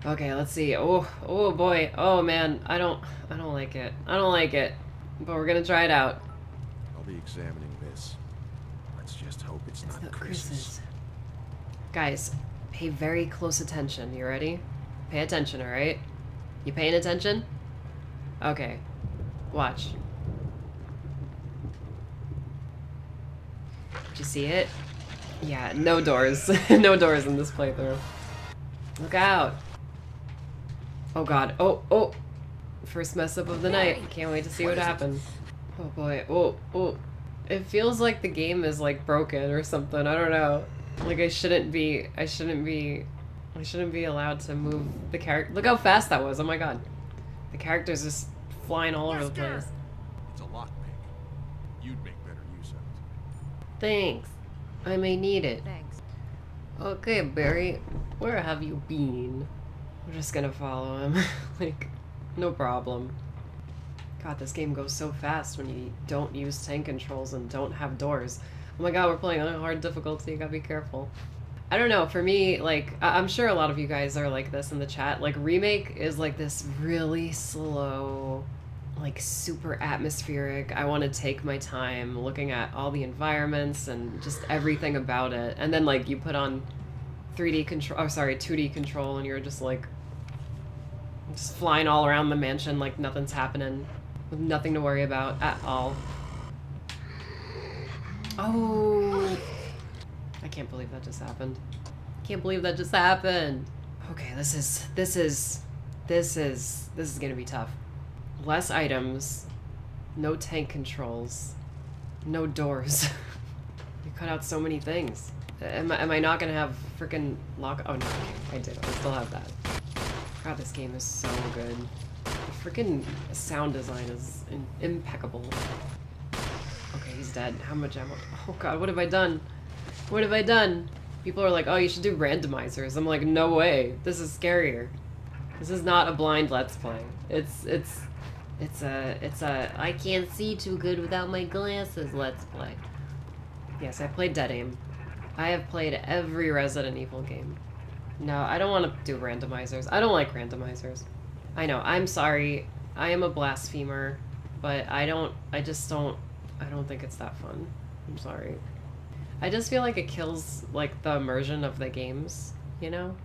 Okay, let's see. Oh boy. Oh man, I don't like it. I don't like it. But we're gonna try it out. I'll be examining this. Let's just hope it's It's not not Chris's. Chris's. Guys, pay very close attention. You ready? Pay attention, alright? You paying attention? Okay. Watch. Did you see it? Yeah, no doors. No doors in this playthrough. Look out. Oh god. Oh. First mess up of the night. Can't wait to see what happens. Oh boy. Oh. It feels like the game is like broken or something. I don't know. Like I shouldn't be allowed to move the character. Look how fast that was. Oh my god. The character's just flying all over the place. It's a lockpick. You'd make better use of it. Thanks. I may need it. Thanks. Okay, Barry. Where have you been? We're just gonna follow him. Like, no problem. God, this game goes so fast when you don't use tank controls and don't have doors. Oh my god, we're playing on hard difficulty. You gotta be careful. I don't know, for me, like, I'm sure a lot of you guys are like this in the chat. Like, Remake is like this really slow, like super atmospheric. I want to take my time looking at all the environments and just everything about it. And then like you put on 3D control, oh sorry, 2D control, and you're just like just flying all around the mansion like nothing's happening with nothing to worry about at all. Oh, I can't believe that just happened. I can't believe that just happened. Okay, this is gonna be tough. Less items, no tank controls, no doors. You cut out so many things. Am I not gonna have freaking lock? Oh no, okay, I do. I still have that. God, this game is so good. The freaking sound design is impeccable. Okay, he's dead. How much ammo? Oh god, what have I done? What have I done? People are like, oh, you should do randomizers. I'm like, no way. This is scarier. This is not a blind let's play. It's a I can't see too good without my glasses let's play. Yes, I played Dead Aim. I have played every Resident Evil game. No, I don't want to do randomizers. I don't like randomizers. I know, I'm sorry. I am a blasphemer, but I don't think it's that fun. I'm sorry. I just feel like it kills like the immersion of the games, you know?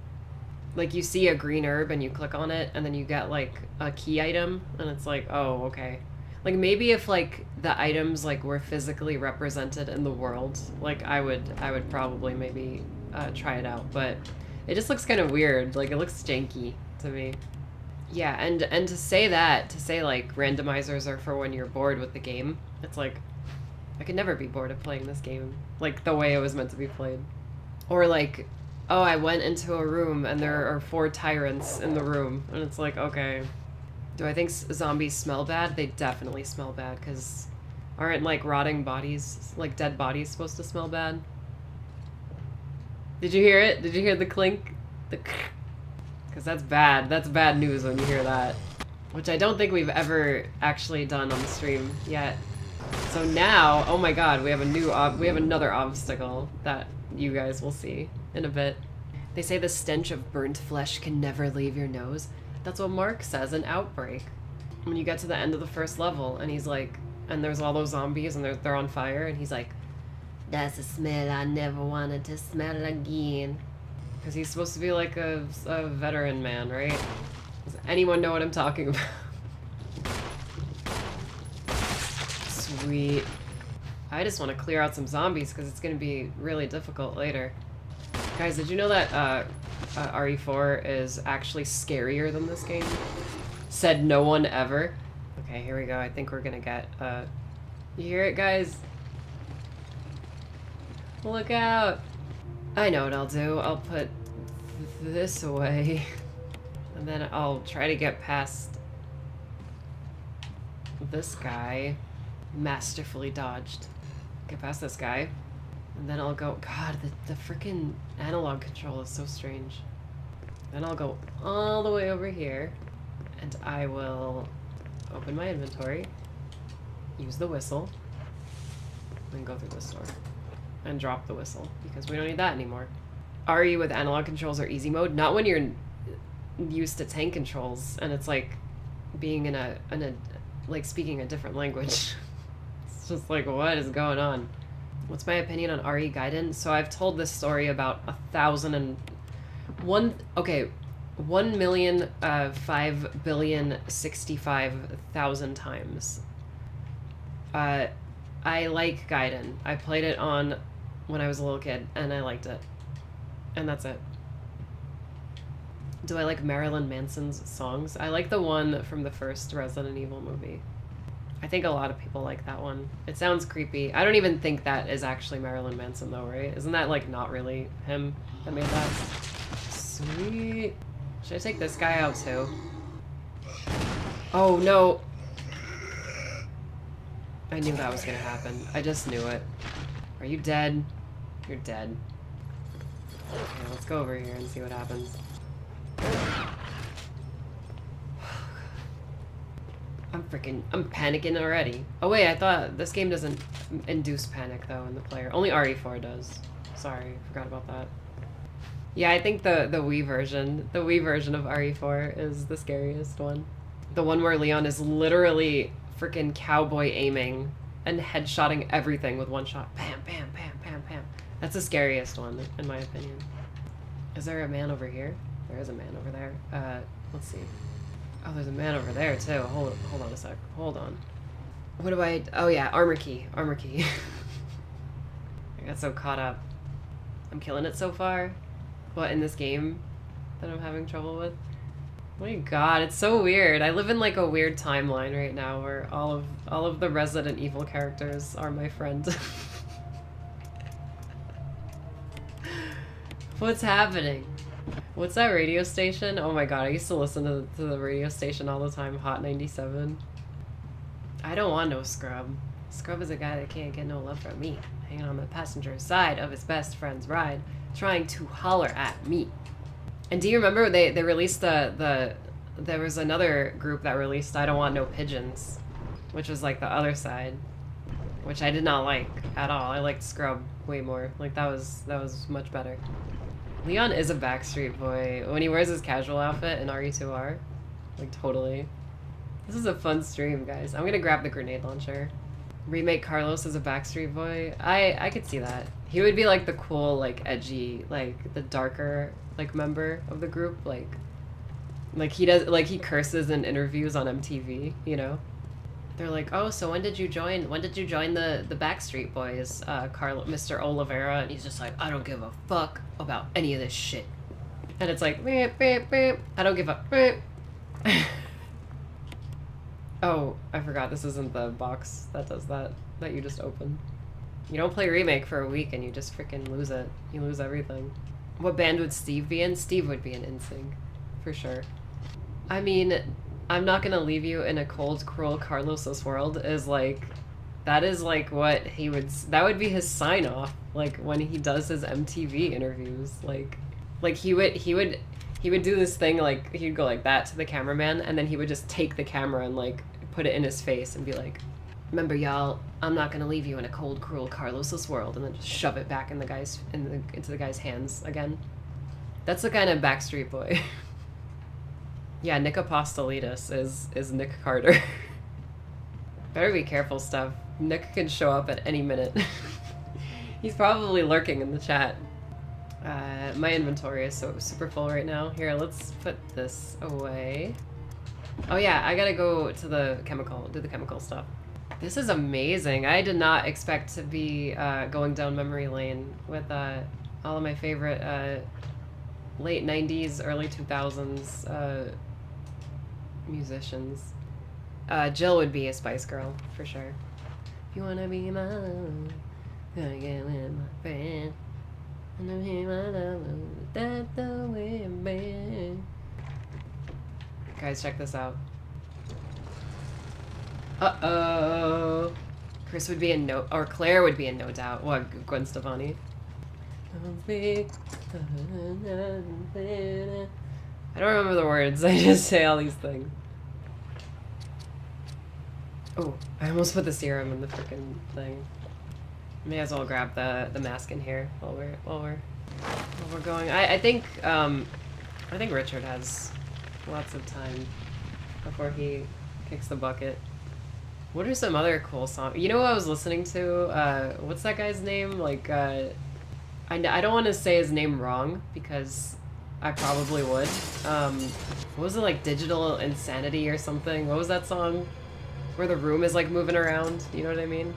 Like you see a green herb and you click on it and then you get like a key item and it's like, oh, okay. Like maybe if like the items like were physically represented in the world, like I would probably maybe try it out, but it just looks kind of weird. Like it looks janky to me. Yeah, and to say like randomizers are for when you're bored with the game, it's like I could never be bored of playing this game like the way it was meant to be played. Or like, oh, I went into a room and there are 4 tyrants in the room, and it's like, okay. Do I think zombies smell bad? They definitely smell bad, because aren't like rotting bodies, like dead bodies, supposed to smell bad? Did you hear it? Did you hear the clink? The because that's bad. That's bad news when you hear that. Which I don't think we've ever actually done on the stream yet. So now, oh my god, we have another obstacle that you guys will see in a bit. They say the stench of burnt flesh can never leave your nose. That's what Mark says in Outbreak. When you get to the end of the first level, and he's like, and there's all those zombies, and they're on fire, and he's like, that's a smell I never wanted to smell again. Because he's supposed to be like a veteran man, right? Does anyone know what I'm talking about? Sweet. I just want to clear out some zombies because it's going to be really difficult later. Guys, did you know that RE4 is actually scarier than this game? Said no one ever. Okay, here we go. I think we're going to get... You hear it, guys? Look out! I know what I'll do. I'll put this away. And then I'll try to get past this guy. Masterfully dodged. Get past this guy. And then I'll go... God, the freaking analog control is so strange. Then I'll go all the way over here. And I will open my inventory. Use the whistle. And go through this door. And drop the whistle. Because we don't need that anymore. RE with analog controls or easy mode? Not when you're... used to tank controls, and it's like being in a like speaking a different language. It's just like, what is going on? What's my opinion on RE Gaiden? So I've told this story about 1,001. Okay, 1,005,065,000 times. I like Gaiden. I played it on when I was a little kid, and I liked it. And that's it. Do I like Marilyn Manson's songs? I like the one from the first Resident Evil movie. I think a lot of people like that one. It sounds creepy. I don't even think that is actually Marilyn Manson though, right? Isn't that like not really him that made that? Sweet. Should I take this guy out too? Oh no. I knew that was gonna happen. I just knew it. Are you dead? You're dead. Okay, let's go over here and see what happens. I'm panicking already. Oh wait, I thought this game doesn't induce panic though in the player. Only RE4 does. Sorry, forgot about that. Yeah, I think the Wii version of RE4 is the scariest one. The one where Leon is literally freaking cowboy aiming and headshotting everything with one shot. Bam, bam, bam, bam, bam. That's the scariest one, in my opinion. Is there a man over here? There is a man over there. Let's see. Oh, there's a man over there, too. Hold on a sec. Hold on. What do I... Oh, yeah. Armor key. Armor key. I got so caught up. I'm killing it so far. What, in this game that I'm having trouble with? Oh my god, it's so weird. I live in, like, a weird timeline right now where all of the Resident Evil characters are my friend. What's happening? What's that radio station? Oh my god, I used to listen to the radio station all the time, Hot 97. I don't want no scrub. Scrub is a guy that can't get no love from me, hanging on the passenger side of his best friend's ride, trying to holler at me. And do you remember they released there was another group that released I Don't Want No Pigeons, which was like the other side, which I did not like at all. I liked Scrub way more. Like that was much better. Leon is a Backstreet Boy. When he wears his casual outfit in RE2R. Like, totally. This is a fun stream, guys. I'm gonna grab the grenade launcher. Remake Carlos as a Backstreet Boy. I could see that. He would be, like, the cool, like, edgy, like, the darker, like, member of the group. Like he does, like, he curses in interviews on MTV, you know? They're like, oh, so when did you join the Backstreet Boys, Mr. Oliveira? And he's just like, I don't give a fuck about any of this shit. And it's like, beep, beep, beep. I don't give a beep. Oh, I forgot this isn't the box that does that you just opened. You don't play Remake for a week and you just freaking lose it. You lose everything. What band would Steve be in? Steve would be in NSYNC, for sure. I mean, I'm not gonna leave you in a cold, cruel Carlos's world is like, that is like what he would, that would be his sign off, like when he does his MTV interviews, like he would do this thing, like he'd go like that to the cameraman and then he would just take the camera and like put it in his face and be like, remember y'all, I'm not gonna leave you in a cold, cruel Carlos's world, and then just shove it back in the guy's, into the guy's hands again. That's the kind of Backstreet Boy. Yeah, Nick Apostolidis is Nick Carter. Better be careful, stuff. Nick can show up at any minute. He's probably lurking in the chat. My inventory is so super full right now. Here, let's put this away. Oh yeah, I gotta go to the chemical, do the chemical stuff. This is amazing. I did not expect to be going down memory lane with all of my favorite late 90s, early 2000s musicians. Jill would be a Spice Girl, for sure. If you wanna be my love, gonna get with my friend. And I'm here, my love, that's the way I'm been. Guys, check this out. Uh-oh. Chris would be in no, or Claire would be in No Doubt. What, Gwen Stefani? I don't remember the words, I just say all these things. Oh, I almost put the serum in the frickin' thing. May as well grab the mask in here while we're going. I think Richard has Lots of time before he kicks the bucket. What are some other cool songs? You know what I was listening to? What's that guy's name? Like, I don't want to say his name wrong because I probably would. What was it, like Digital Insanity or something? What was that song? Where the room is like moving around. You know what I mean?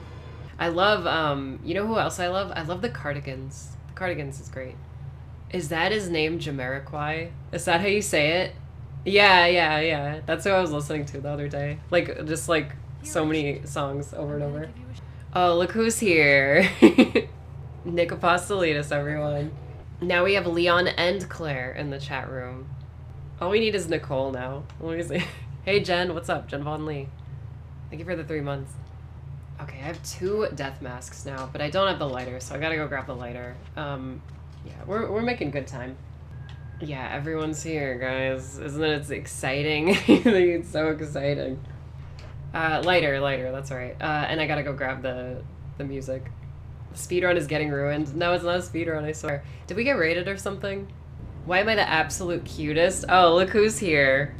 I love, you know who else I love? I love the Cardigans. The Cardigans is great. Is that his name, Jamiroquai? Is that how you say it? Yeah. That's who I was listening to the other day. Like, just like so many songs over and over. Oh, look who's here. Nick Apostolitis, everyone. Now we have Leon and Claire in the chat room. All we need is Nicole now. Let me see. Hey, Jen. What's up? Jen Von Lee. Thank you for the 3 months. Okay, I have 2 death masks now, but I don't have the lighter, so I gotta go grab the lighter. Yeah, we're making good time. Yeah, everyone's here, guys. Isn't it exciting? It's so exciting. Lighter, that's alright. And I gotta go grab the music. The speedrun is getting ruined. No, it's not a speedrun, I swear. Did we get raided or something? Why am I the absolute cutest? Oh, look who's here.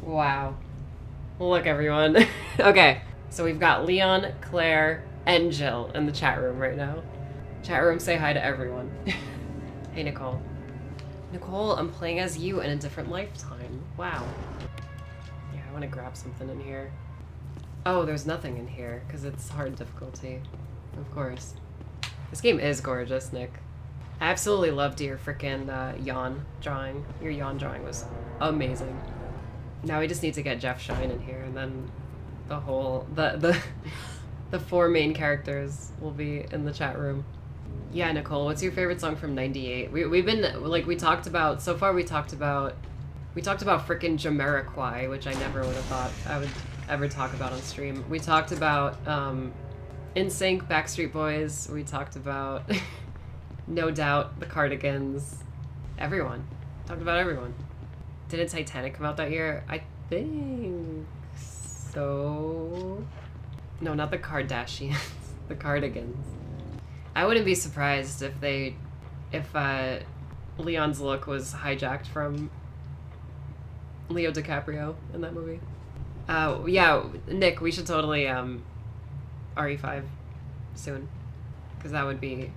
Wow. Look, everyone. Okay, so we've got Leon, Claire, and Jill in the chat room right now. Chat room, say hi to everyone. Hey, Nicole. Nicole, I'm playing as you in a different lifetime. Wow. Yeah, I want to grab something in here. Oh, there's nothing in here, because it's hard difficulty. Of course. This game is gorgeous, Nick. I absolutely loved your frickin' yawn drawing. Your yawn drawing was amazing. Now we just need to get Jeff Shine in here, and then the whole... the 4 main characters will be in the chat room. Yeah, Nicole, what's your favorite song from '98? We've been, like, we talked about frickin' Jamiroquai, which I never would have thought I would ever talk about on stream. We talked about, NSYNC, Backstreet Boys. We talked about, No Doubt, the Cardigans. Everyone. Talked about everyone. Didn't Titanic come out that year? I think so. No, not the Kardashians. The Cardigans. I wouldn't be surprised if Leon's look was hijacked from Leo DiCaprio in that movie. Yeah, Nick, we should totally RE5 soon, because that would be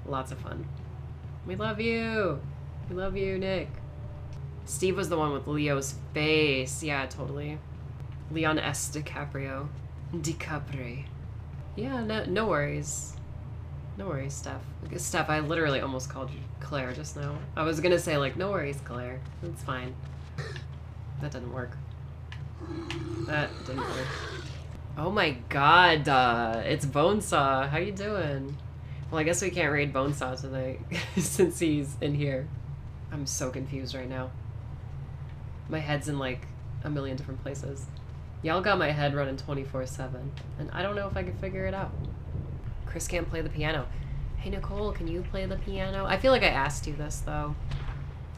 lots of fun. We love you. We love you, Nick. Steve was the one with Leo's face. Yeah, totally. Leon S. DiCaprio. DiCaprio. Yeah, no worries. No worries, Steph. Steph, I literally almost called you Claire just now. I was gonna say, like, no worries, Claire. It's fine. That didn't work. That didn't work. Oh my god, it's Bonesaw. How you doing? Well, I guess we can't raid Bonesaw tonight since he's in here. I'm so confused right now. My head's in, like, a million different places. Y'all got my head running 24/7, and I don't know if I can figure it out. Chris can't play the piano. Hey, Nicole, can you play the piano? I feel like I asked you this, though.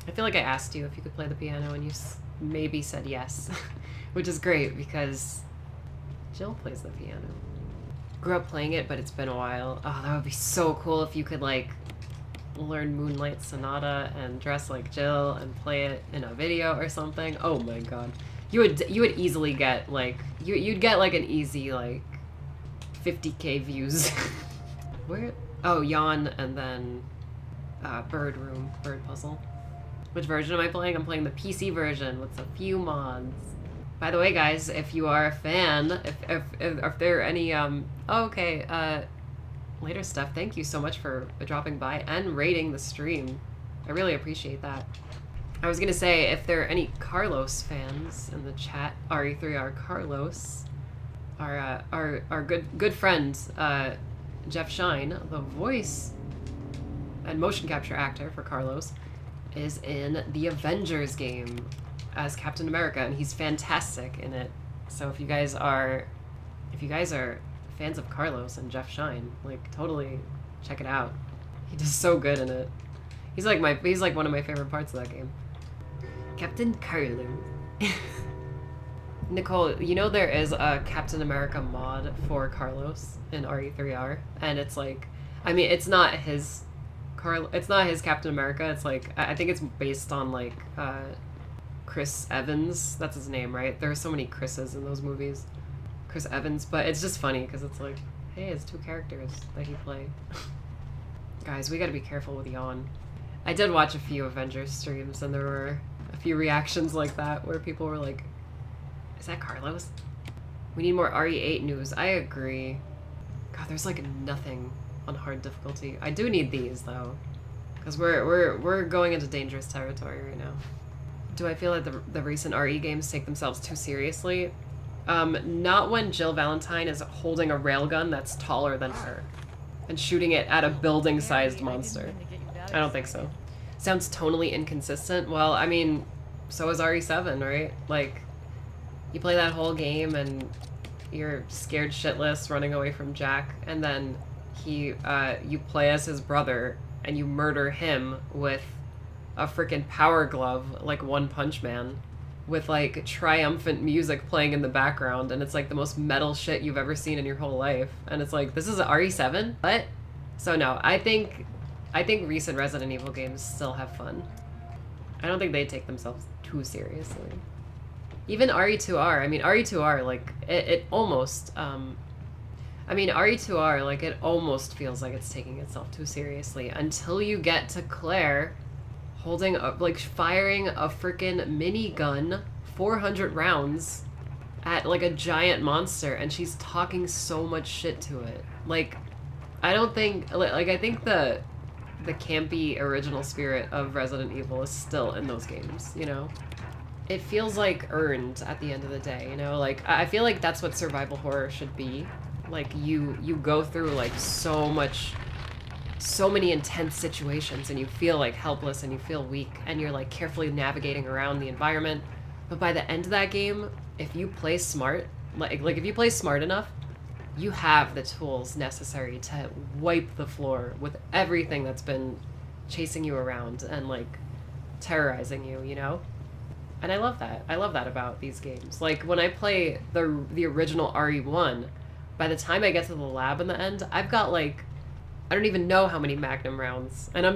I feel like I asked you if you could play the piano, and you maybe said yes, which is great, because Jill plays the piano. Grew up playing it, but it's been a while. Oh, that would be so cool if you could, like, learn Moonlight Sonata and dress like Jill and play it in a video or something. Oh my god. You would easily get, like, you'd get, like, an easy, like, 50k views. Where? Oh, Yawn, and then Bird Puzzle. Which version am I playing? I'm playing the PC version with a few mods. By the way, guys, if you are a fan, if there are any later stuff, thank you so much for dropping by and rating the stream. I really appreciate that. I was gonna say, if there are any Carlos fans in the chat, RE3R Carlos, our good friend, Jeff Shine, the voice and motion capture actor for Carlos, is in the Avengers game as Captain America, and he's fantastic in it. So if you guys are fans of Carlos and Jeff Shine, like, totally check it out. He does so good in it. He's like one of my favorite parts of that game. Captain Carlo. Nicole, you know there is a Captain America mod for Carlos in RE3R, and it's like, I mean, it's not his Captain America. It's like, I think it's based on, like, Chris Evans. That's his name, right? There are so many Chris's in those movies. Chris Evans, but it's just funny because it's like, hey, it's two characters that he played. Guys, we gotta be careful with yawn. I did watch a few Avengers streams and there were a few reactions like that where people were like, is that Carlos? We need more RE8 news. I agree. God, there's like nothing on hard difficulty. I do need these though, because we're going into dangerous territory right now. Do I feel like the recent RE games take themselves too seriously? Not when Jill Valentine is holding a railgun that's taller than her and shooting it at a building-sized monster. I don't think so. Sounds tonally inconsistent. Well, I mean, so is RE7, right? Like, you play that whole game and you're scared shitless running away from Jack, and then you play as his brother and you murder him with a freaking power glove like One Punch Man with like triumphant music playing in the background, and it's like the most metal shit you've ever seen in your whole life, and it's like, this is a RE7? What? So no, I think recent Resident Evil games still have fun. I don't think they take themselves too seriously. Even RE2R, I mean, RE2R, like, it almost, I mean, RE2R, like, it almost feels like it's taking itself too seriously until you get to Claire holding, like, firing a freaking minigun, 400 rounds, at, like, a giant monster, and she's talking so much shit to it. Like, I don't think, like, I think the campy original spirit of Resident Evil is still in those games, you know? It feels like earned at the end of the day, you know? Like, I feel like that's what survival horror should be. Like, you go through, like, so many intense situations, and you feel, like, helpless, and you feel weak, and you're, like, carefully navigating around the environment. But by the end of that game, if you play smart, like if you play smart enough, you have the tools necessary to wipe the floor with everything that's been chasing you around and, like, terrorizing you, you know? And I love that. I love that about these games. Like, when I play the original RE1, by the time I get to the lab in the end, I've got, like, I don't even know how many Magnum rounds. And I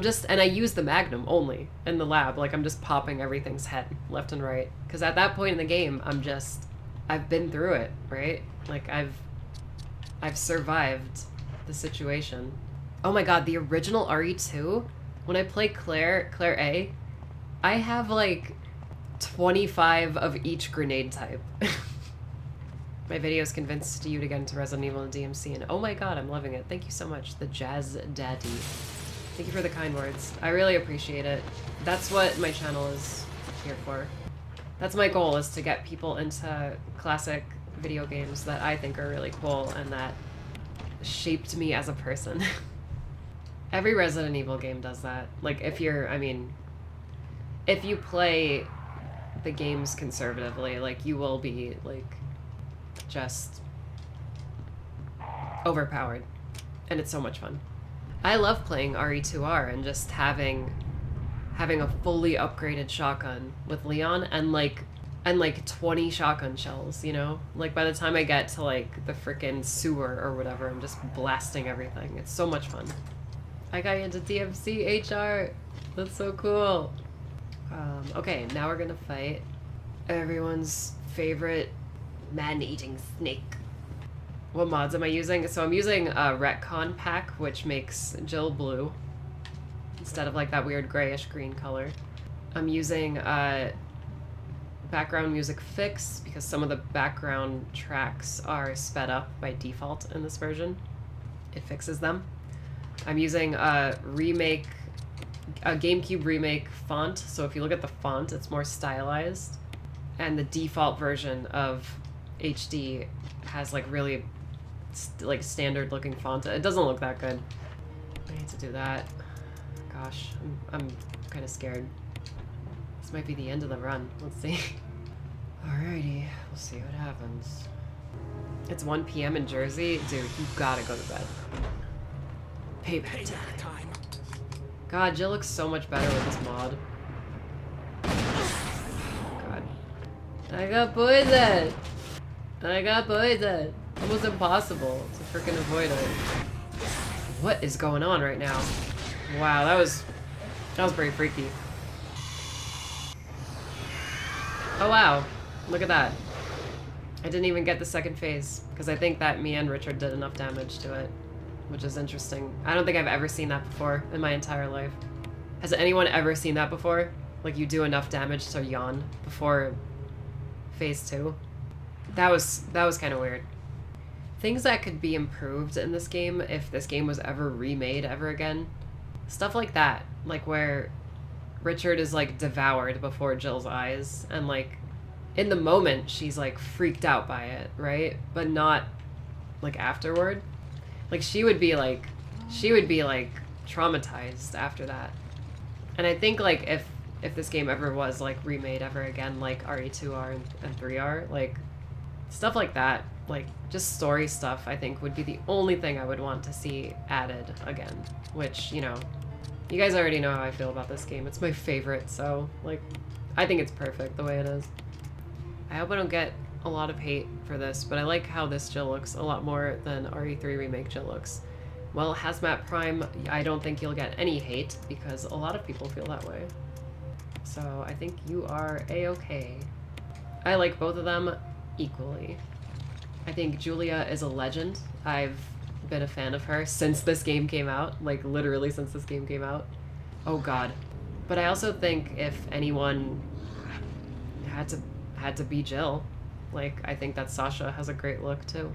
use the Magnum only in the lab. Like, I'm just popping everything's head left and right. Because at that point in the game, I've been through it, right? Like, I've survived the situation. Oh my god, the original RE2, when I play Claire A, I have, like, 25 of each grenade type. My video's convinced you to get into Resident Evil and DMC, and oh my god, I'm loving it. Thank you so much, the Jazz Daddy. Thank you for the kind words. I really appreciate it. That's what my channel is here for. That's my goal, is to get people into classic video games that I think are really cool and that shaped me as a person. Every Resident Evil game does that. Like, if you play the games conservatively, like, you will be, like, just overpowered. And it's so much fun. I love playing RE2R and just having a fully upgraded shotgun with Leon and like 20 shotgun shells, you know? Like, by the time I get to, like, the frickin' sewer or whatever, I'm just blasting everything. It's so much fun. I got you into DMC, HR. That's so cool. Okay, now we're gonna fight everyone's favorite man-eating snake. What mods am I using? So I'm using a Retcon pack, which makes Jill blue instead of, like, that weird grayish green color. I'm using background music fix because some of the background tracks are sped up by default in this version. It fixes them. I'm using a GameCube Remake font, so if you look at the font, it's more stylized. And the default version of HD has, like, really standard looking font. It doesn't look that good. I need to do that. Gosh, I'm kind of scared. This might be the end of the run. Let's see. Alrighty, we'll see what happens. It's 1 p.m. in Jersey. Dude, you gotta go to bed. Payback time. God, Jill looks so much better with this mod. God. I got poisoned! Almost impossible to freaking avoid it. What is going on right now? Wow, that was pretty freaky. Oh wow, look at that. I didn't even get the second phase, because I think that me and Richard did enough damage to it, which is interesting. I don't think I've ever seen that before in my entire life. Has anyone ever seen that before? Like, you do enough damage to yawn before phase 2? That was kind of weird. Things that could be improved in this game if this game was ever remade ever again. Stuff like that. Like where Richard is like devoured before Jill's eyes, and like in the moment she's like freaked out by it, right? But not like afterward. Like she would be like traumatized after that. And I think like if this game ever was like remade ever again, like RE2R and 3R, like stuff like that, like just story stuff, I think would be the only thing I would want to see added again. Which, you know, you guys already know how I feel about this game. It's my favorite, so like I think it's perfect the way it is. I hope I don't get a lot of hate for this, but I like how this Jill looks a lot more than RE3 Remake Jill looks. Well, Hazmat Prime, I don't think you'll get any hate because a lot of people feel that way. So I think you are A-okay. I like both of them equally. I think Julia is a legend. I've been a fan of her since this game came out, like literally since this game came out. Oh god. But I also think if anyone had to be Jill, like I think that Sasha has a great look too.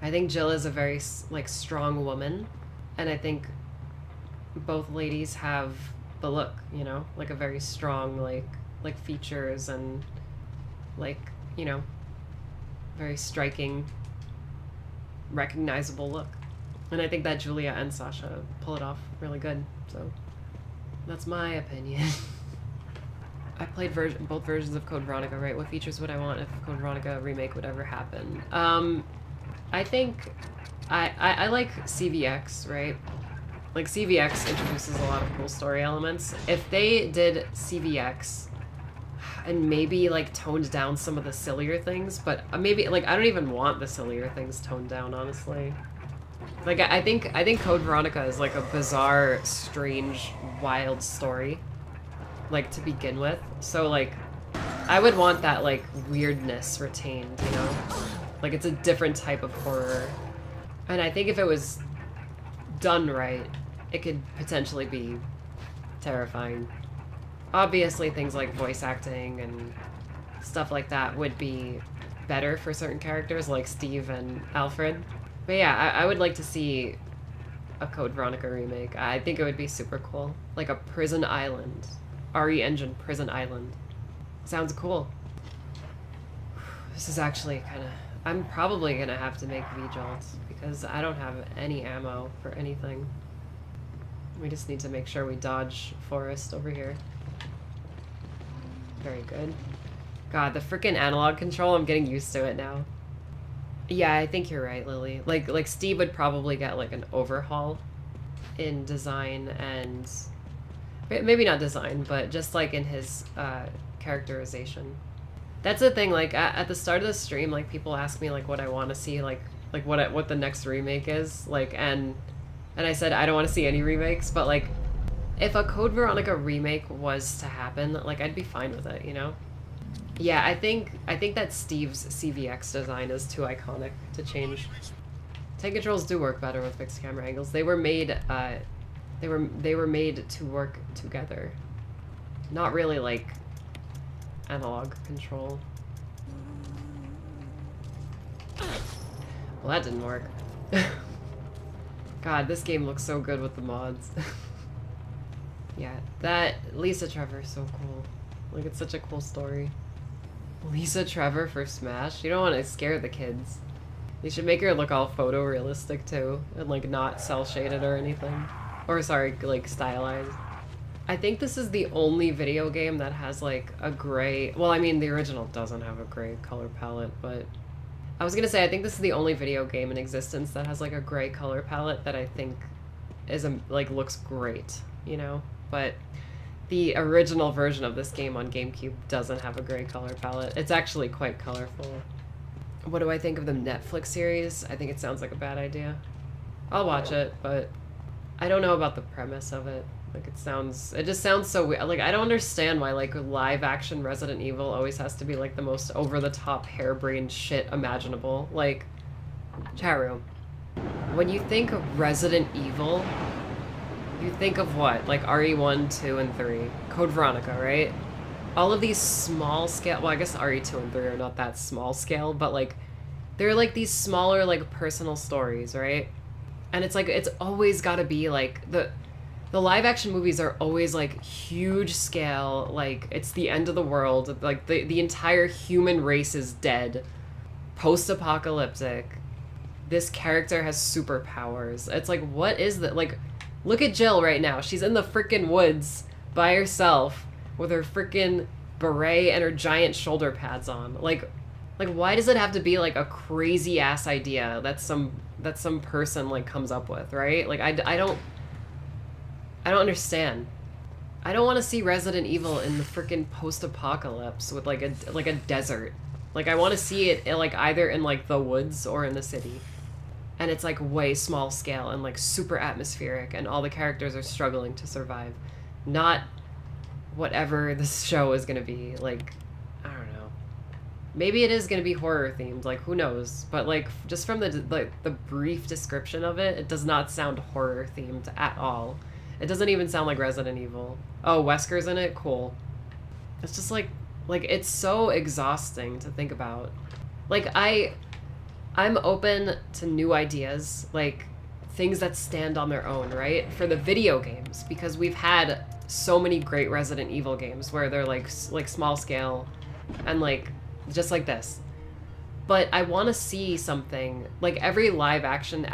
I think Jill is a very like strong woman, and I think both ladies have the look, you know, like a very strong like features and like, you know, very striking, recognizable look. And I think that Julia and Sasha pull it off really good. So that's my opinion. I played both versions of Code Veronica, right? What features would I want if Code Veronica remake would ever happen? I think I like CVX, right? Like CVX introduces a lot of cool story elements. If they did CVX and maybe like toned down some of the sillier things, but maybe like I don't even want the sillier things toned down, honestly. Like I think Code Veronica is like a bizarre, strange, wild story, like to begin with. So like I would want that like weirdness retained, you know? Like it's a different type of horror. And I think if it was done right, it could potentially be terrifying. Obviously things like voice acting and stuff like that would be better for certain characters like Steve and Alfred. But yeah, I would like to see a Code Veronica remake. I think it would be super cool. Like a Prison Island. RE Engine Prison Island. Sounds cool. This is actually kind of... I'm probably gonna have to make V-Jolts because I don't have any ammo for anything. We just need to make sure we dodge Forest over here. Very good. God, the freaking analog control, I'm getting used to it now. Yeah, I think you're right, Lily. Like Steve would probably get like an overhaul in design and... Maybe not design, but just like in his characterization. That's the thing, like at the start of the stream, like people ask me like what I want to see, like what the next remake is, like, and I said I don't want to see any remakes, but like if a Code Veronica remake was to happen, like I'd be fine with it, you know? Yeah, I think that Steve's CVX design is too iconic to change. Tank controls do work better with fixed camera angles. They were made they were made to work together. Not really like analog control. Well, that didn't work. God, this game looks so good with the mods. Yeah, that Lisa Trevor is so cool. Like, it's such a cool story. Lisa Trevor for Smash? You don't want to scare the kids. You should make her look all photorealistic too, and like not cel shaded or anything. Or sorry, like stylized. I think this is the only video game that has like a gray... Well, I mean, the original doesn't have a gray color palette, but... I was gonna say, I think this is the only video game in existence that has like a gray color palette that I think is like looks great, you know? But the original version of this game on GameCube doesn't have a gray color palette. It's actually quite colorful. What do I think of the Netflix series? I think it sounds like a bad idea. I'll watch it, but I don't know about the premise of it. Like it just sounds so weird. Like I don't understand why like live action Resident Evil always has to be like the most over the top harebrained shit imaginable. Like, chat room, when you think of Resident Evil, you think of what? Like RE1, 2, and 3. Code Veronica, right? All of these small scale, well, I guess RE2 and 3 are not that small scale, but like they're like these smaller like personal stories, right? And it's like it's always got to be like the live action movies are always like huge scale, like it's the end of the world, like the entire human race is dead, post-apocalyptic. This character has superpowers. It's like, what is that? Like, look at Jill right now. She's in the freaking woods by herself with her freaking beret and her giant shoulder pads on. Like why does it have to be like a crazy ass idea that some person like comes up with, right? Like I don't understand. I don't want to see Resident Evil in the freaking post-apocalypse with like a desert. Like I want to see it like either in like the woods or in the city. And it's like way small scale and like super atmospheric and all the characters are struggling to survive. Not whatever this show is going to be. Like, I don't know. Maybe it is going to be horror themed, like who knows? But like just from the brief description of it, it does not sound horror themed at all. It doesn't even sound like Resident Evil. Oh, Wesker's in it? Cool. It's just like it's so exhausting to think about. Like I'm open to new ideas, like things that stand on their own, right? For the video games, because we've had so many great Resident Evil games where they're like small scale and like just like this. But I want to see something, like every live action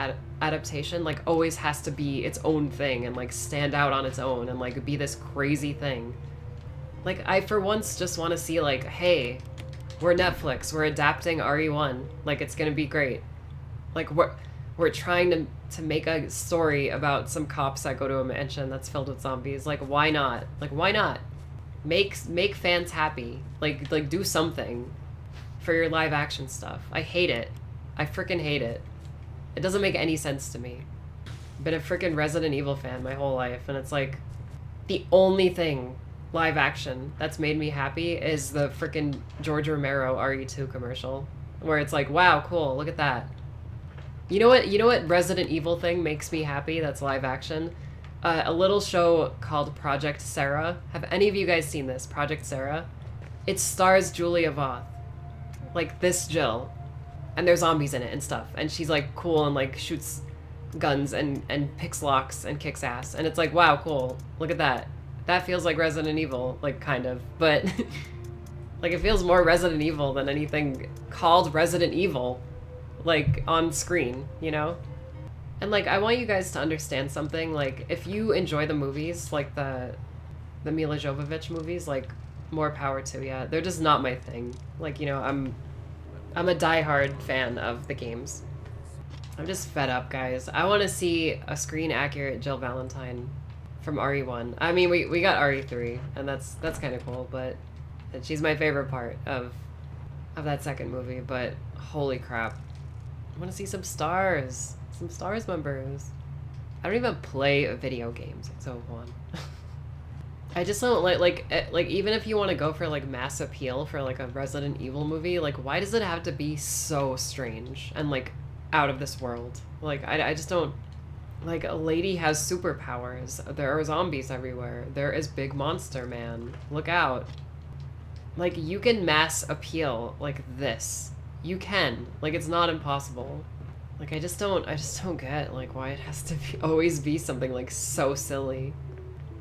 adaptation like always has to be its own thing and like stand out on its own and like be this crazy thing. Like I for once just want to see like, hey, we're Netflix, we're adapting RE1, like it's gonna be great. Like we're trying to make a story about some cops that go to a mansion that's filled with zombies. Like why not? Like why not? Make fans happy. Like do something for your live action stuff. I hate it. I freaking hate it. It doesn't make any sense to me. Been a freaking Resident Evil fan my whole life, and it's like the only thing live action that's made me happy is the freaking George Romero RE2 commercial, where it's like, wow, cool, look at that. You know what Resident Evil thing makes me happy that's live action? A little show called Project Sarah. Have any of you guys seen this? Project Sarah? It stars Julia Voth. Like this Jill. And there's zombies in it and stuff. And she's like cool and like shoots guns and picks locks and kicks ass. And it's like, wow, cool. Look at that. That feels like Resident Evil, like kind of. But like it feels more Resident Evil than anything called Resident Evil, like on screen, you know? And like I want you guys to understand something. Like if you enjoy the movies, like the Mila Jovovich movies, like more power to you. They're just not my thing. Like, you know, I'm a diehard fan of the games. I'm just fed up, guys. I want to see a screen accurate Jill Valentine from RE1. I mean, we got RE3, and that's kind of cool, but she's my favorite part of that second movie. But holy crap, I want to see some stars members. I don't even play video games, so one. I just don't like even if you want to go for like mass appeal for like a Resident Evil movie, like why does it have to be so strange and like out of this world? Like I just don't. Like a lady has superpowers. There are zombies everywhere. There is Big Monster Man. Look out. Like you can mass appeal like this. You can. Like it's not impossible. Like I just don't get like why it has to always be something like so silly.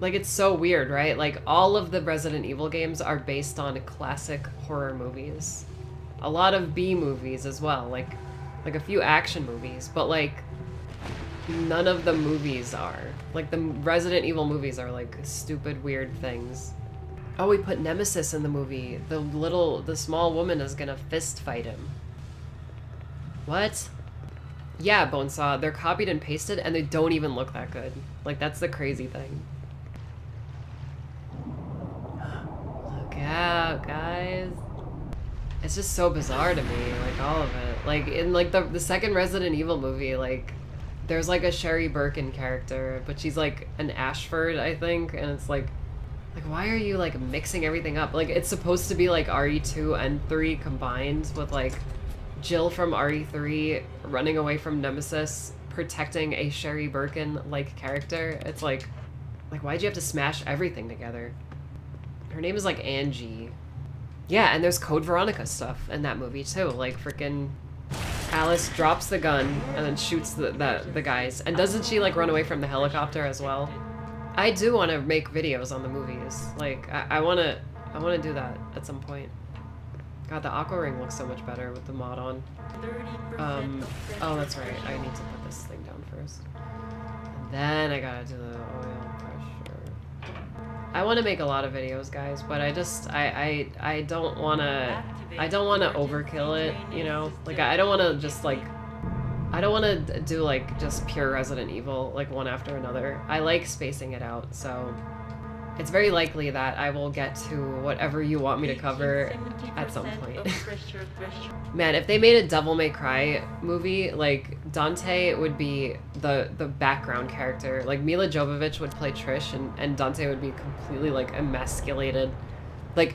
Like, it's so weird, right? Like, all of the Resident Evil games are based on classic horror movies. A lot of B movies as well, like a few action movies, but, like, none of the movies are. Like, the Resident Evil movies are, like, stupid, weird things. Oh, we put Nemesis in the movie. The small woman is gonna fist fight him. What? Yeah, Bonesaw, they're copied and pasted, and they don't even look that good. Like, that's the crazy thing. Out, guys. It's just so bizarre to me, like all of it. Like in like the second Resident Evil movie, like there's like a Sherry Birkin character, but she's like an Ashford, I think, and it's like why are you like mixing everything up? Like it's supposed to be like RE2 and 3 combined with like Jill from RE3 running away from Nemesis, protecting a Sherry Birkin like character. It's like why'd you have to smash everything together? Her name is like Angie. Yeah, and there's Code Veronica stuff in that movie too. Like freaking Alice drops the gun and then shoots the guys. And doesn't she like run away from the helicopter as well? I do want to make videos on the movies. Like I want to do that at some point. God, the aqua ring looks so much better with the mod on. Oh, that's right. I need to put this thing down first. And then I gotta do the oil pressure. I want to make a lot of videos, guys, but I just I don't want to overkill it, you know? Like I don't want to just like I don't want to do like just pure Resident Evil like one after another. I like spacing it out, so it's very likely that I will get to whatever you want me to cover at some point. Man, if they made a Devil May Cry movie, like Dante would be the background character. Like Mila Jovovich would play Trish and Dante would be completely like emasculated. Like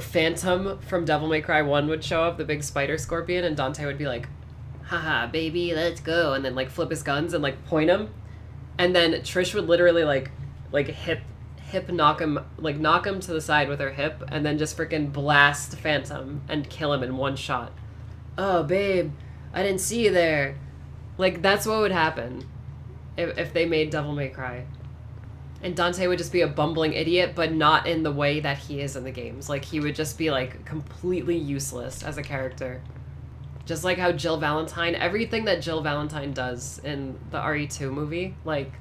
Phantom from Devil May Cry 1 would show up, the big spider scorpion, and Dante would be like, haha, baby, let's go, and then like flip his guns and like point him. And then Trish would literally like hip knock him to the side with her hip and then just freaking blast Phantom and kill him in one shot. Oh, babe, I didn't see you there. Like, that's what would happen if they made Devil May Cry. And Dante would just be a bumbling idiot, but not in the way that he is in the games. Like, he would just be, like, completely useless as a character. Just like how Jill Valentine, everything that Jill Valentine does in the RE2 movie, like,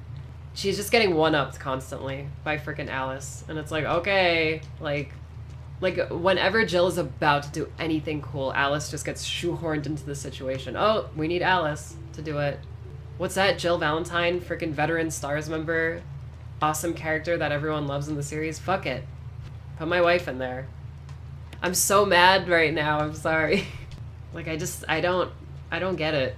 she's just getting one-upped constantly by freaking Alice. And it's like, okay, like whenever Jill is about to do anything cool, Alice just gets shoehorned into the situation. Oh, we need Alice to do it. What's that? Jill Valentine, freaking veteran STARS member, awesome character that everyone loves in the series. Fuck it. Put my wife in there. I'm so mad right now. I'm sorry. Like, I don't get it.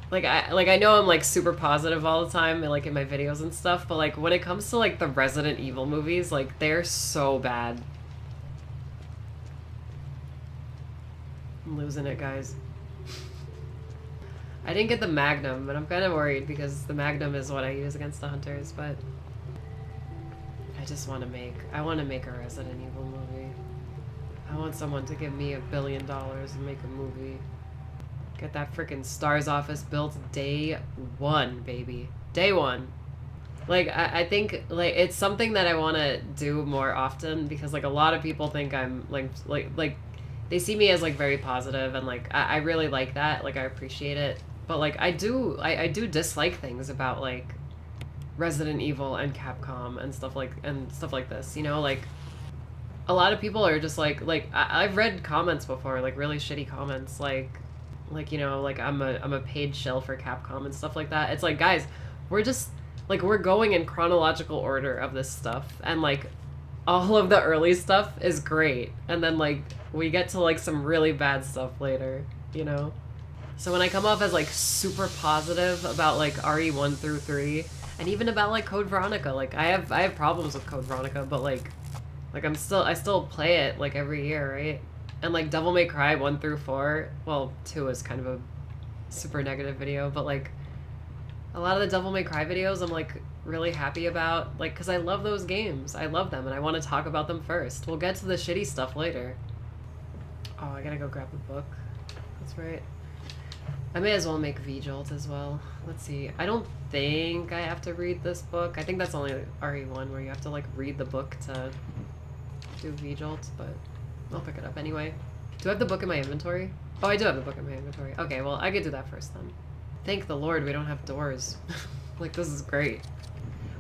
Like I know I'm like super positive all the time, like in my videos and stuff, but like when it comes to like the Resident Evil movies, like they're so bad. I'm losing it, guys. I didn't get the Magnum, and I'm kind of worried because the Magnum is what I use against the hunters, but I want to make a Resident Evil movie. I want someone to give me $1 billion and make a movie. Get that freaking STARS office built day one, baby. Day one. Like, I think, like, it's something that I want to do more often because, like, a lot of people think I'm, like, they see me as, like, very positive and, like, I really like that. Like, I appreciate it. But, like, I do dislike things about, like, Resident Evil and Capcom and stuff like this, you know? Like, a lot of people are just, like, I've read comments before, like, really shitty comments, like, you know, like I'm a paid shill for Capcom and stuff like that. It's like, guys, we're just like, we're going in chronological order of this stuff, and like all of the early stuff is great, and then like we get to like some really bad stuff later, you know? So when I come off as like super positive about like RE1 through 3 and even about like Code Veronica, like I have problems with Code Veronica, but like I still play it like every year, right? And like Devil May Cry 1 through 4, well, 2 is kind of a super negative video, but like a lot of the Devil May Cry videos I'm like really happy about, like, because I love those games. I love them and I want to talk about them first. We'll get to the shitty stuff later. Oh, I gotta go grab the book. That's right. I may as well make V-Jolt as well. Let's see. I don't think I have to read this book. I think that's only RE1 where you have to like read the book to do V-Jolt, but I'll pick it up anyway. Do I have the book in my inventory? Oh, I do have the book in my inventory. Okay, well, I could do that first then. Thank the Lord we don't have doors. Like, this is great.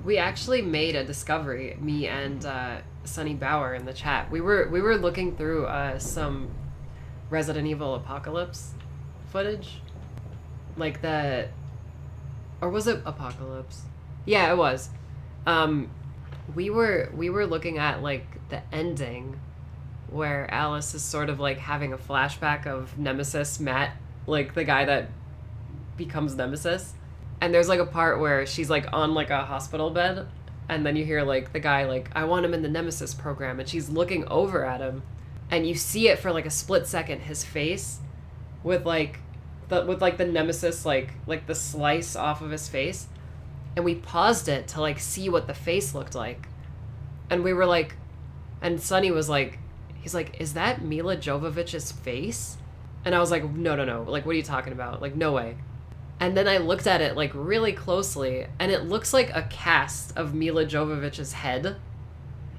We actually made a discovery, me and Sunny Bauer in the chat. We were looking through some Resident Evil Apocalypse footage. Like the... Or was it Apocalypse? Yeah, it was. We were looking at, like, the ending where Alice is sort of like having a flashback of Nemesis, Matt, like the guy that becomes Nemesis. And there's like a part where she's like on like a hospital bed, and then you hear like the guy like, I want him in the Nemesis program, and she's looking over at him, and you see it for like a split second, his face with like the Nemesis like the slice off of his face, and we paused it to like see what the face looked like, and we were like, and Sonny was like, he's like, is that Mila Jovovich's face? And I was like, no, like, what are you talking about? Like, no way. And then I looked at it like really closely, and it looks like a cast of Mila Jovovich's head.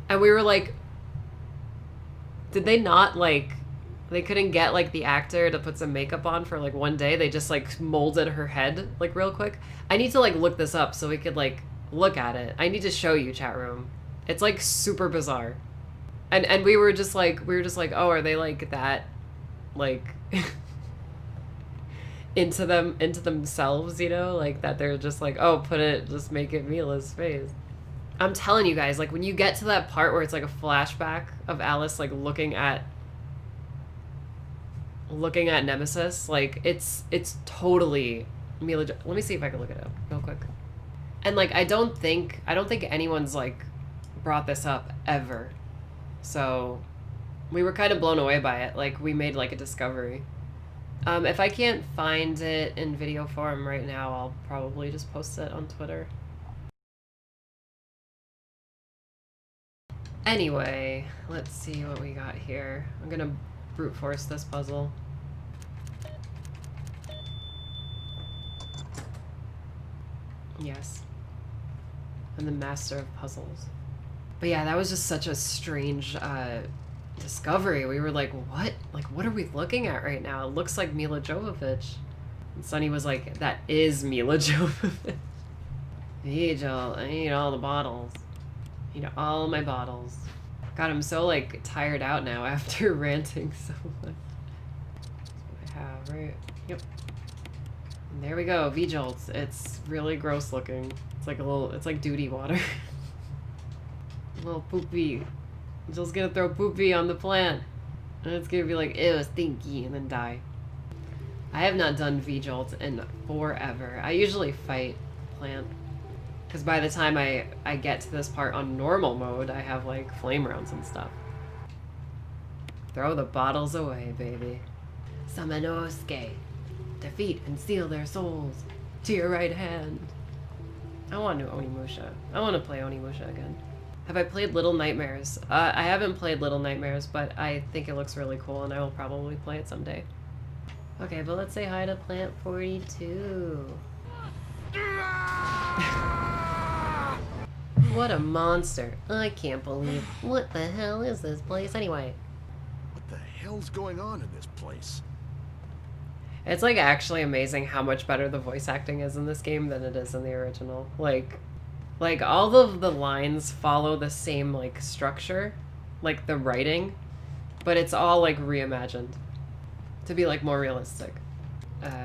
And we were like, did they not like, they couldn't get like the actor to put some makeup on for like one day? They just like molded her head like real quick. I need to like look this up so we could like look at it. I need to show you, chat room. It's like super bizarre. And we were just like, oh, are they like that like into themselves, you know, like that they're just like, oh, just make it Mila's face. I'm telling you guys, like when you get to that part where it's like a flashback of Alice like looking at Nemesis, like it's totally Mila. Let me see if I can look it up real quick. And like I don't think anyone's like brought this up ever, so we were kind of blown away by it. Like we made like a discovery. If I can't find it in video form right now, I'll probably just post it on Twitter. Anyway, let's see what we got here. I'm gonna brute force this puzzle. Yes. I'm the master of puzzles. But yeah, that was just such a strange discovery. We were like, what? Like, what are we looking at right now? It looks like Mila Jovovich. And Sonny was like, that is Mila Jovovich. Hey, Joel, I need all the bottles. I need all my bottles. God, I'm so, like, tired out now after ranting so much. That's what I have, right? Yep. And there we go, V-Jolts. It's really gross looking. It's like it's like duty water. A little poopy. Jill's gonna throw poopy on the plant. And it's gonna be like, ew, stinky, and then die. I have not done V-Jolt in forever. I usually fight plant. Because by the time I get to this part on normal mode, I have like flame rounds and stuff. Throw the bottles away, baby. Samanosuke. Defeat and steal their souls. To your right hand. I want new Onimusha. I want to play Onimusha again. Have I played Little Nightmares? I haven't played Little Nightmares, but I think it looks really cool and I will probably play it someday. Okay, but let's say hi to Plant 42. What a monster. I can't believe. What the hell is this place anyway? What the hell's going on in this place? It's like actually amazing how much better the voice acting is in this game than it is in the original. Like all of the lines follow the same like structure, like the writing, but it's all like reimagined to be like more realistic.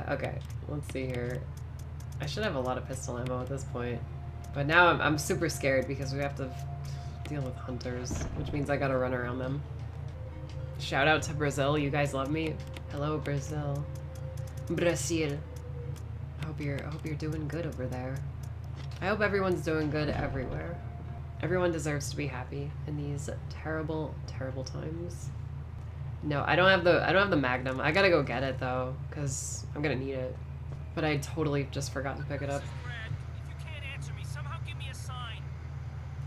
Okay, let's see here. I should have a lot of pistol ammo at this point, but now I'm super scared because we have to deal with hunters, which means I gotta run around them. Shout out to Brazil, you guys love me. Hello, Brazil. Brazil. I hope you're doing good over there. I hope everyone's doing good everywhere. Everyone deserves to be happy in these terrible, terrible times. No, I don't have the Magnum. I gotta go get it though, because I'm gonna need it. But I totally just forgot to pick it up.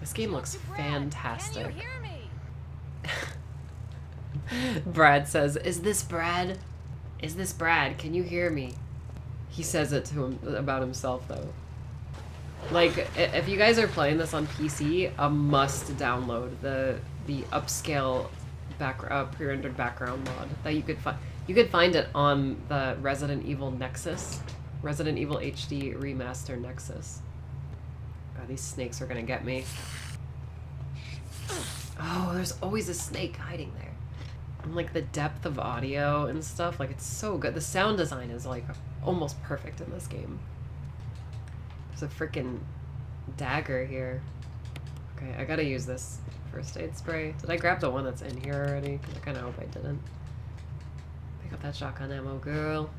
This game looks fantastic. Can you hear me? Brad says, "Is this Brad? Is this Brad? Can you hear me?" He says it to him about himself though. Like, if you guys are playing this on PC, a must download the upscale pre-rendered background mod that you could find. You could find it on the Resident Evil Nexus, Resident Evil HD Remaster Nexus. God, these snakes are gonna get me. Oh, there's always a snake hiding there. And like the depth of audio and stuff, like it's so good. The sound design is like almost perfect in this game. There's a freaking dagger here. Okay, I gotta use this first aid spray. Did I grab the one that's in here already? Because I kind of hope I didn't. Pick up that shotgun ammo, girl.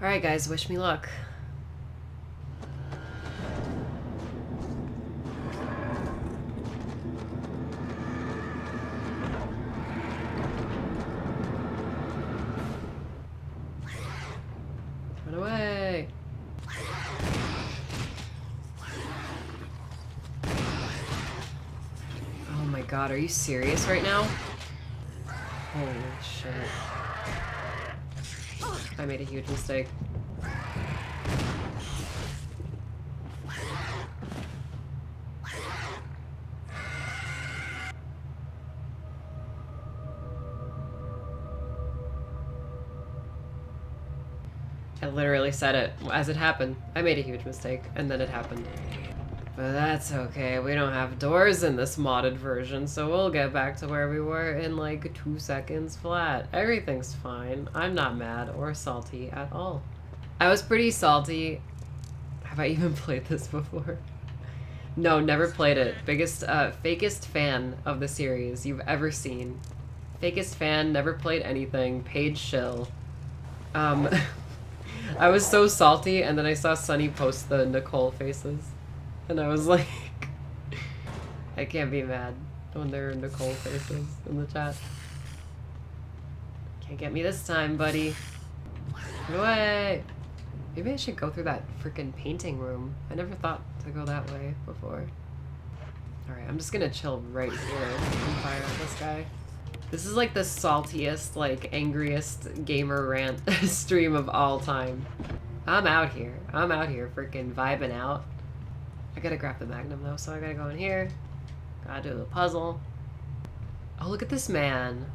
Alright guys, wish me luck. god, are you serious right now? Holy shit. I made a huge mistake. I literally said it as it happened. I made a huge mistake, and then it happened. But that's okay, we don't have doors in this modded version, so we'll get back to where we were in like 2 seconds flat. Everything's fine. I'm not mad or salty at all. I was pretty salty. Have I even played this before? No, never played it. Biggest, fakest fan of the series you've ever seen. Fakest fan, never played anything. Paid shill. I was so salty, and then I saw Sunny post the Nicole faces. And I was like, I can't be mad when there are Nicole faces in the chat. Can't get me this time, buddy. Get away! Maybe I should go through that freaking painting room. I never thought to go that way before. Alright, I'm just gonna chill right here and fire at this guy. This is like the saltiest, like, angriest gamer rant stream of all time. I'm out here. I'm out here freaking vibing out. I gotta grab the magnum though, so I gotta go in here. Gotta do the puzzle. Oh, look at this man.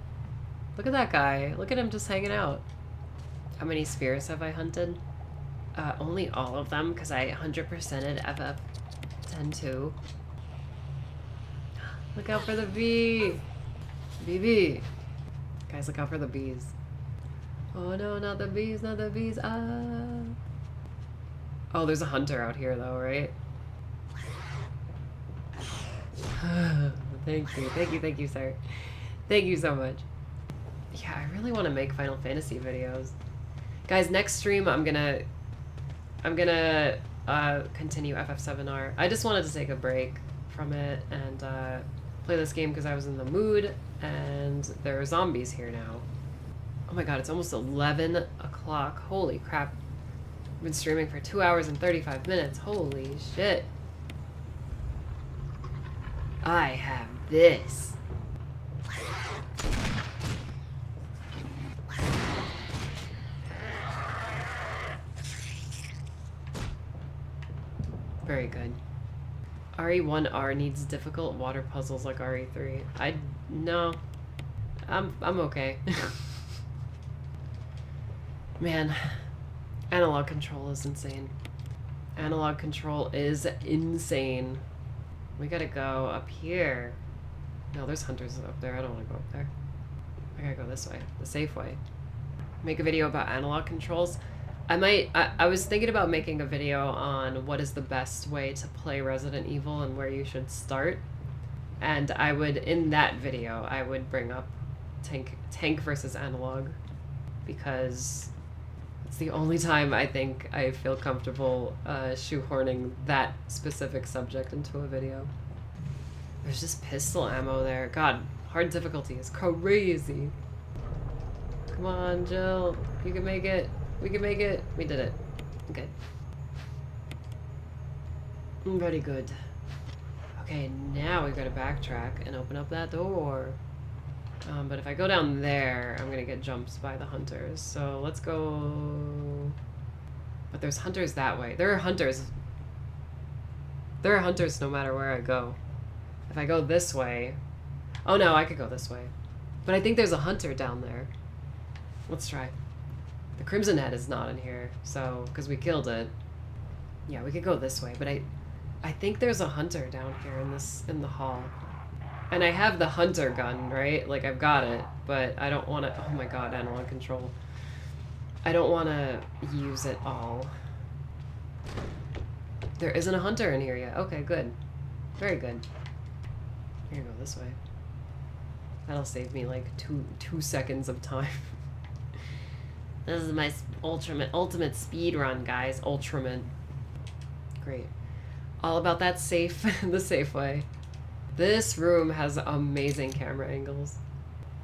Look at that guy. Look at him just hanging out. How many spheres have I hunted? Only all of them, because I 100%ed FF10-2. Look out for the bee! BB! Guys, look out for the bees. Oh no, not the bees, not the bees, ah! Oh, there's a hunter out here though, right? Thank you, sir. Thank you so much. Yeah, I really want to make Final Fantasy videos. Guys, next stream I'm gonna continue FF7R. I just wanted to take a break from it and play this game because I was in the mood, and there are zombies here now. Oh my god, it's almost 11 o'clock. Holy crap. I've been streaming for 2 hours and 35 minutes. Holy shit. I have this. Very good. RE1R needs difficult water puzzles like RE3. No. I'm okay. Man, analog control is insane. Analog control is insane. We gotta go up here. No, there's hunters up there. I don't want to go up there. I gotta go this way, the safe way. Make a video about analog controls. I was thinking about making a video on what is the best way to play Resident Evil and where you should start. And I would, in that video, I would bring up tank versus analog, because it's the only time I think I feel comfortable shoehorning that specific subject into a video. There's just pistol ammo there. God, hard difficulty is crazy. Come on, Jill. You can make it. We can make it. We did it. Okay. Very good. Okay, now we've got to backtrack and open up that door. But if I go down there, I'm gonna get jumped by the hunters. So let's go... But there's hunters that way. There are hunters. There are hunters no matter where I go. If I go this way... Oh no, I could go this way. But I think there's a hunter down there. Let's try. The Crimson Head is not in here, so... Because we killed it. Yeah, we could go this way, but I think there's a hunter down here in the hall. And I have the hunter gun, right? Like, I've got it, but I don't want to... Oh my god, analog control. I don't want to use it all. There isn't a hunter in here yet. Okay, good. Very good. I'm gonna go this way. That'll save me, like, two seconds of time. This is my ultimate speed run, guys. Ultraman. Great. All about that safe, the safe way. This room has amazing camera angles.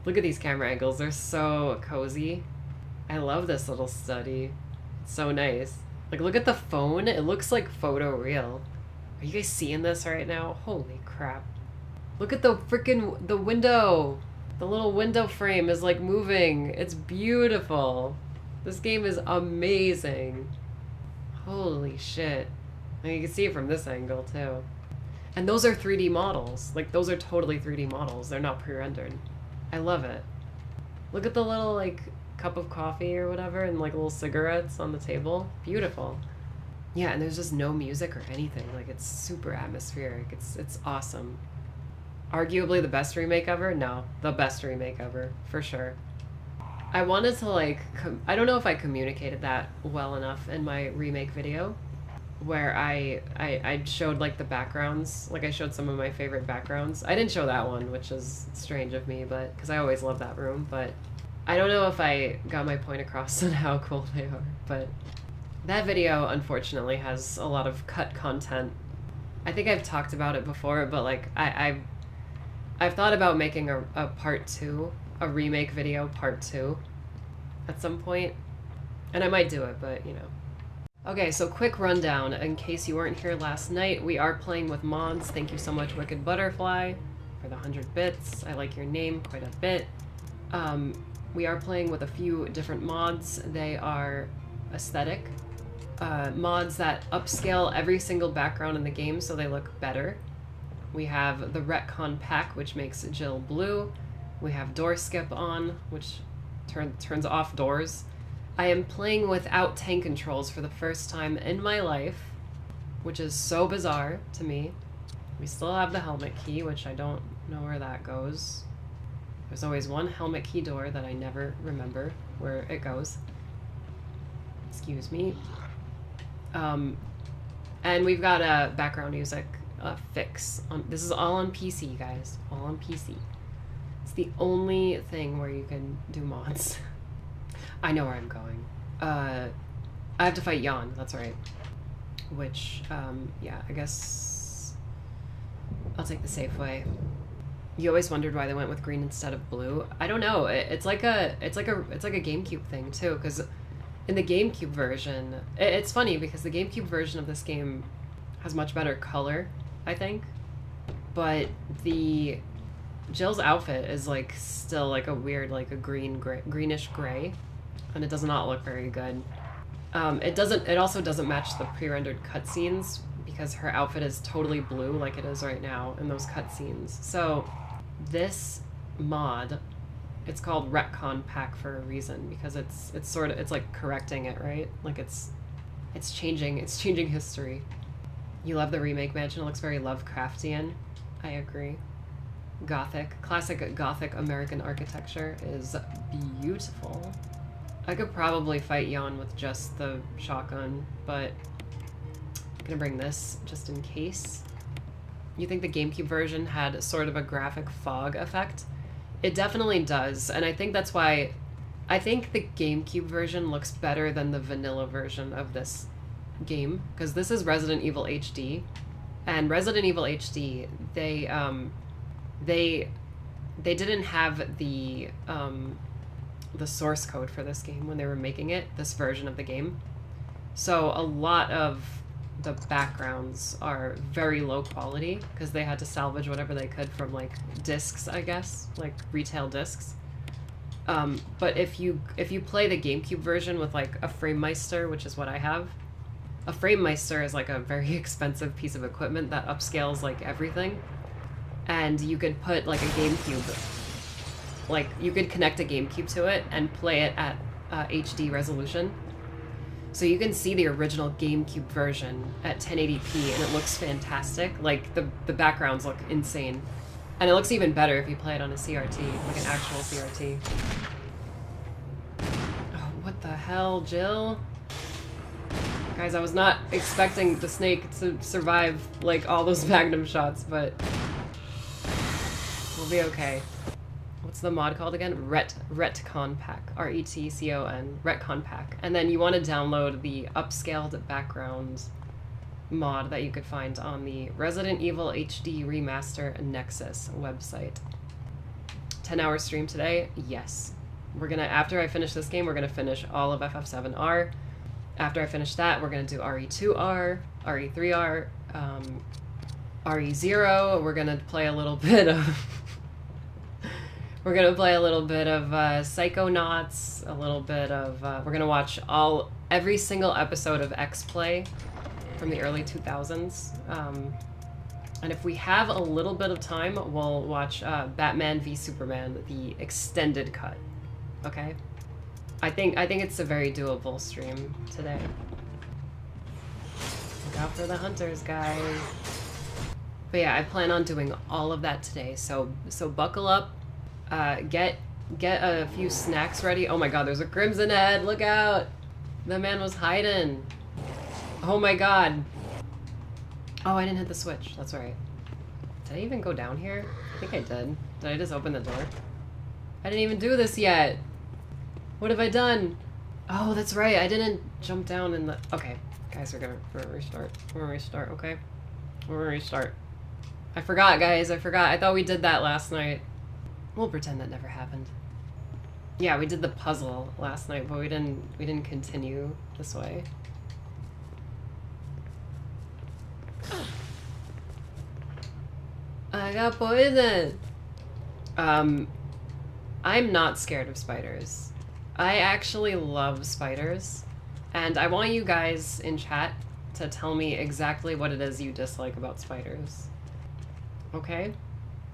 Look at these camera angles. They're so cozy. I love this little study. It's so nice. Like, look at the phone. It looks like photo real. Are you guys seeing this right now? Holy crap. Look at the window. The little window frame is like moving. It's beautiful. This game is amazing. Holy shit. And you can see it from this angle too. And those are 3D models. Like, those are totally 3D models. They're not pre-rendered. I love it. Look at the little, like, cup of coffee or whatever and, like, little cigarettes on the table. Beautiful. Yeah, and there's just no music or anything. Like, it's super atmospheric. It's awesome. Arguably the best remake ever? No, the best remake ever, for sure. I wanted to, like, I don't know if I communicated that well enough in my remake video, where I showed, like, the backgrounds. Like, I showed some of my favorite backgrounds. I didn't show that one, which is strange of me, but because I always love that room, but I don't know if I got my point across on how cool they are, but that video, unfortunately, has a lot of cut content. I think I've talked about it before, but, like, I've thought about making a part 2, a remake video part 2 at some point, and I might do it, but, you know. Okay, so quick rundown. In case you weren't here last night, we are playing with mods. Thank you so much, Wicked Butterfly, for the 100 bits. I like your name quite a bit. We are playing with a few different mods. They are aesthetic mods that upscale every single background in the game so they look better. We have the Retcon Pack, which makes Jill blue. We have Door Skip on, which turns off doors. I am playing without tank controls for the first time in my life, which is so bizarre to me. We still have the helmet key, which I don't know where that goes. There's always one helmet key door that I never remember where it goes. Excuse me. And we've got a background music fix. This is all on PC, guys. All on PC. It's the only thing where you can do mods. I know where I'm going. I have to fight Jan, that's right. Which, yeah, I guess I'll take the safe way. You always wondered why they went with green instead of blue. I don't know. It's like a GameCube thing too, because in the GameCube version, it's funny because the GameCube version of this game has much better color, I think. But the Jill's outfit is like still like a weird, like a greenish gray, and it does not look very good. It also doesn't match the pre-rendered cutscenes because her outfit is totally blue like it is right now in those cutscenes. So this mod, it's called Retcon Pack for a reason, because it's like correcting it, right? Like it's changing history. You love the remake mansion. It looks very Lovecraftian. I agree. Classic Gothic American architecture is beautiful. I could probably fight Jan with just the shotgun, but I'm gonna bring this just in case. You think the GameCube version had sort of a graphic fog effect? It definitely does, and I think that's why I think the GameCube version looks better than the vanilla version of this game, because this is Resident Evil HD, and Resident Evil HD, they didn't have the source code for this game when they were making it, this version of the game. So a lot of the backgrounds are very low quality because they had to salvage whatever they could from like discs, I guess, like retail discs. But if you play the GameCube version with like a FrameMeister, which is what I have, a FrameMeister is like a very expensive piece of equipment that upscales like everything. And you could put like a GameCube, like you could connect a GameCube to it and play it at HD resolution. So you can see the original GameCube version at 1080p and it looks fantastic. Like the backgrounds look insane. And it looks even better if you play it on a CRT, like an actual CRT. Oh, what the hell, Jill? Guys, I was not expecting the snake to survive like all those Magnum shots, but we'll be okay. What's the mod called again? Retcon Pack. R-E-T-C-O-N. Retcon Pack. And then you want to download the upscaled background mod that you could find on the Resident Evil HD Remaster Nexus website. 10-hour stream today? Yes. We're gonna, after I finish this game, we're gonna finish all of FF7R. After I finish that, we're gonna do RE2R, RE3R, RE0. We're gonna play a little bit of... We're gonna play a little bit of Psychonauts, a little bit of... we're gonna watch every single episode of X-Play from the early 2000s. And if we have a little bit of time, we'll watch Batman v Superman, the extended cut. Okay? I think it's a very doable stream today. Look out for the hunters, guys. But yeah, I plan on doing all of that today. So buckle up. Get a few snacks ready. Oh my god, there's a crimson head. Look out. The man was hiding. Oh my god. Oh, I didn't hit the switch. That's right. Did I even go down here? I think I did. Did I just open the door? I didn't even do this yet. What have I done? Oh, that's right. I didn't jump down in the... Okay. Guys, we're gonna restart. We're gonna restart, okay? We're gonna restart. I forgot, guys. I forgot. I thought we did that last night. We'll pretend that never happened. Yeah, we did the puzzle last night, but we didn't continue this way. I got poisoned! I'm not scared of spiders. I actually love spiders. And I want you guys in chat to tell me exactly what it is you dislike about spiders. Okay?